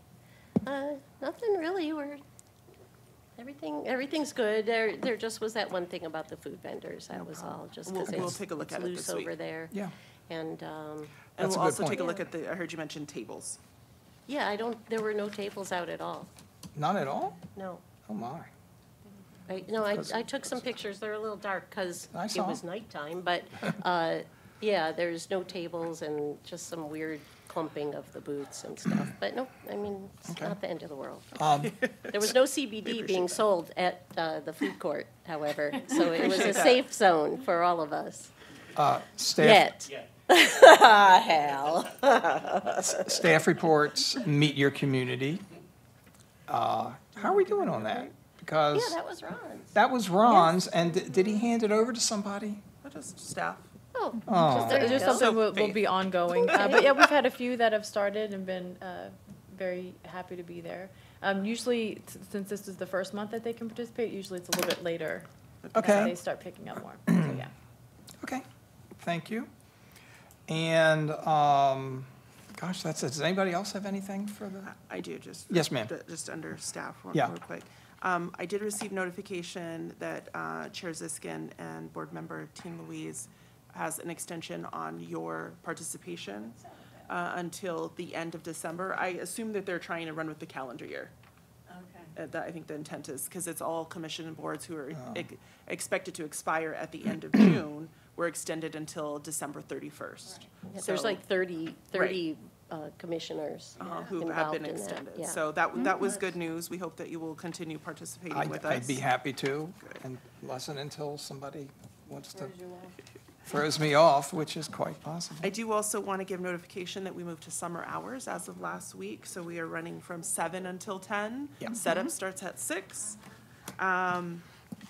Nothing really. Everything's good. There just was that one thing about the food vendors. That was all, just because
We'll take a look at it
loose
this week.
over there.
Yeah.
And,
And
That's a
we'll
good
also take a
point.
look at I heard you mention tables.
yeah, there were no tables out at all.
None at all?
No.
Oh, my.
I took some pictures. They're a little dark because
I
it
saw.
was nighttime, but, yeah, there's no tables and just some weird clumping of the booths and stuff. But no, I mean, it's
Okay.
not the end of the world. There was no CBD being sold at the food court, however, so it was a safe zone for all of us.
Staff,
Yet. Hell.
staff reports, meet your community. How are we doing on that? Because
Yeah, that was Ron's.
that was Ron's, and did he hand it over to somebody?
Just staff.
Oh.
Oh.
There you
Just
go.
something will be ongoing. But yeah, we've had a few that have started and been very happy to be there. Usually, since this is the first month that they can participate, usually it's a little bit later.
Okay.
They start picking up more, so yeah.
Okay, thank you. And, gosh, that's it. Does anybody else have anything for the?
I do, just.
Yes, ma'am.
Just under staff, real
Yeah.
quick. I did receive notification that Chair Ziskin and Board Member Team Louise has an extension on your participation until the end of December. I assume that they're trying to run with the calendar year. Okay. That I think the intent is, because it's all commission and boards who are expected to expire at the end of June. were extended until December 31st.
Yeah,
So-
there's like 30 commissioners
who have
involved
been
in that.
extended.
Yeah.
So that was good news. We hope that you will continue participating with us.
I'd be happy to, and listen until somebody wants to, throws me off, which is quite possible.
I do also want to give notification that we moved to summer hours as of last week, so we are running from 7 until 10.
Yeah.
Setup starts at 6.
There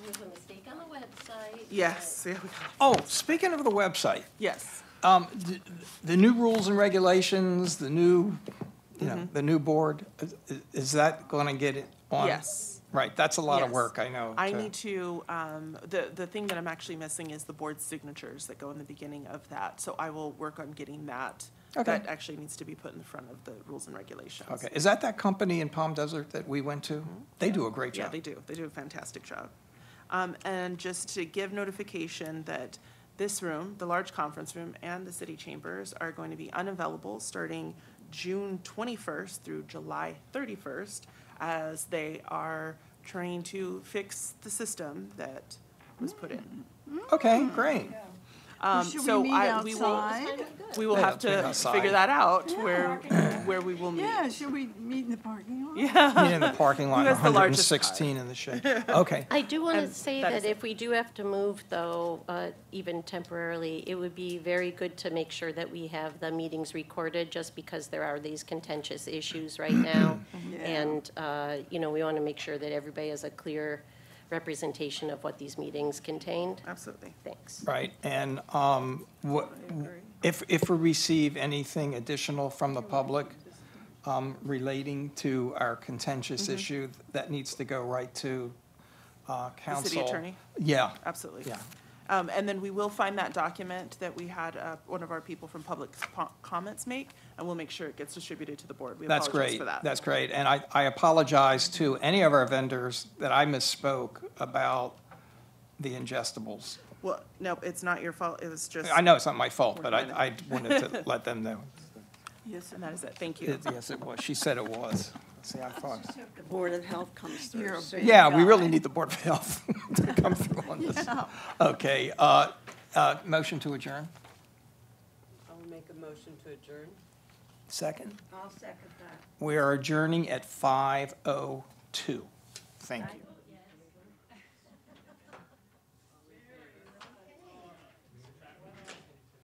was a mistake on the website.
Yes. Yeah,
Oh, speaking of the website,
yes.
the new rules and regulations, the new, the new board, is that going to get it on?
Yes.
Right, that's a lot of
Yes.
work, I know.
I need to, the thing that I'm actually missing is the board signatures that go in the beginning of that. So I will work on getting that.
Okay.
That actually needs to be put in the front of the rules and regulations.
Okay, is that company in Palm Desert that we went to? They do a great
Yeah,
job.
they do. They do a fantastic job. And just to give notification that this room, the large conference room, and the city chambers are going to be unavailable starting June 21st through July 31st, as they are trying to fix the system that was put in.
Okay, great.
Should we
So
meet outside?
we will
Yeah,
have
let's meet
to
outside.
figure that out, where we will meet.
Yeah, should we meet in the parking lot?
Yeah.
Meet in the parking lot,
Who has the largest
116 in the shade. Okay.
I do want to
And
say
that
that
is
if we do have to move, though, even temporarily, it would be very good to make sure that we have the meetings recorded, just because there are these contentious issues right now. And, we want to make sure that everybody has a clear representation of what these meetings contained.
Absolutely.
Thanks.
Right, and if we receive anything additional from the public relating to our contentious issue, that needs to go right to council.
The city attorney?
Yeah.
Absolutely.
Yeah.
And then we will find that document that we had one of our people from public comments make, and we'll make sure it gets distributed to the board. We
That's
apologize
great.
for that.
That's great. And I apologize to any of our vendors that I misspoke about the ingestibles.
Well, no, it's not your fault. It was just.
I know it's not my fault, but
We're
I wanted to let them know.
Yes, and that is it. Thank you.
Yes, it was. She said it was. See, I thought.
The Board of Health comes through.
You're a big
Yeah, we
guy.
really need the Board of Health to come through on this.
Yeah.
Okay, motion to adjourn?
I'll make a motion to adjourn.
Second?
I'll second that.
We are adjourning at 5:02. Thank you.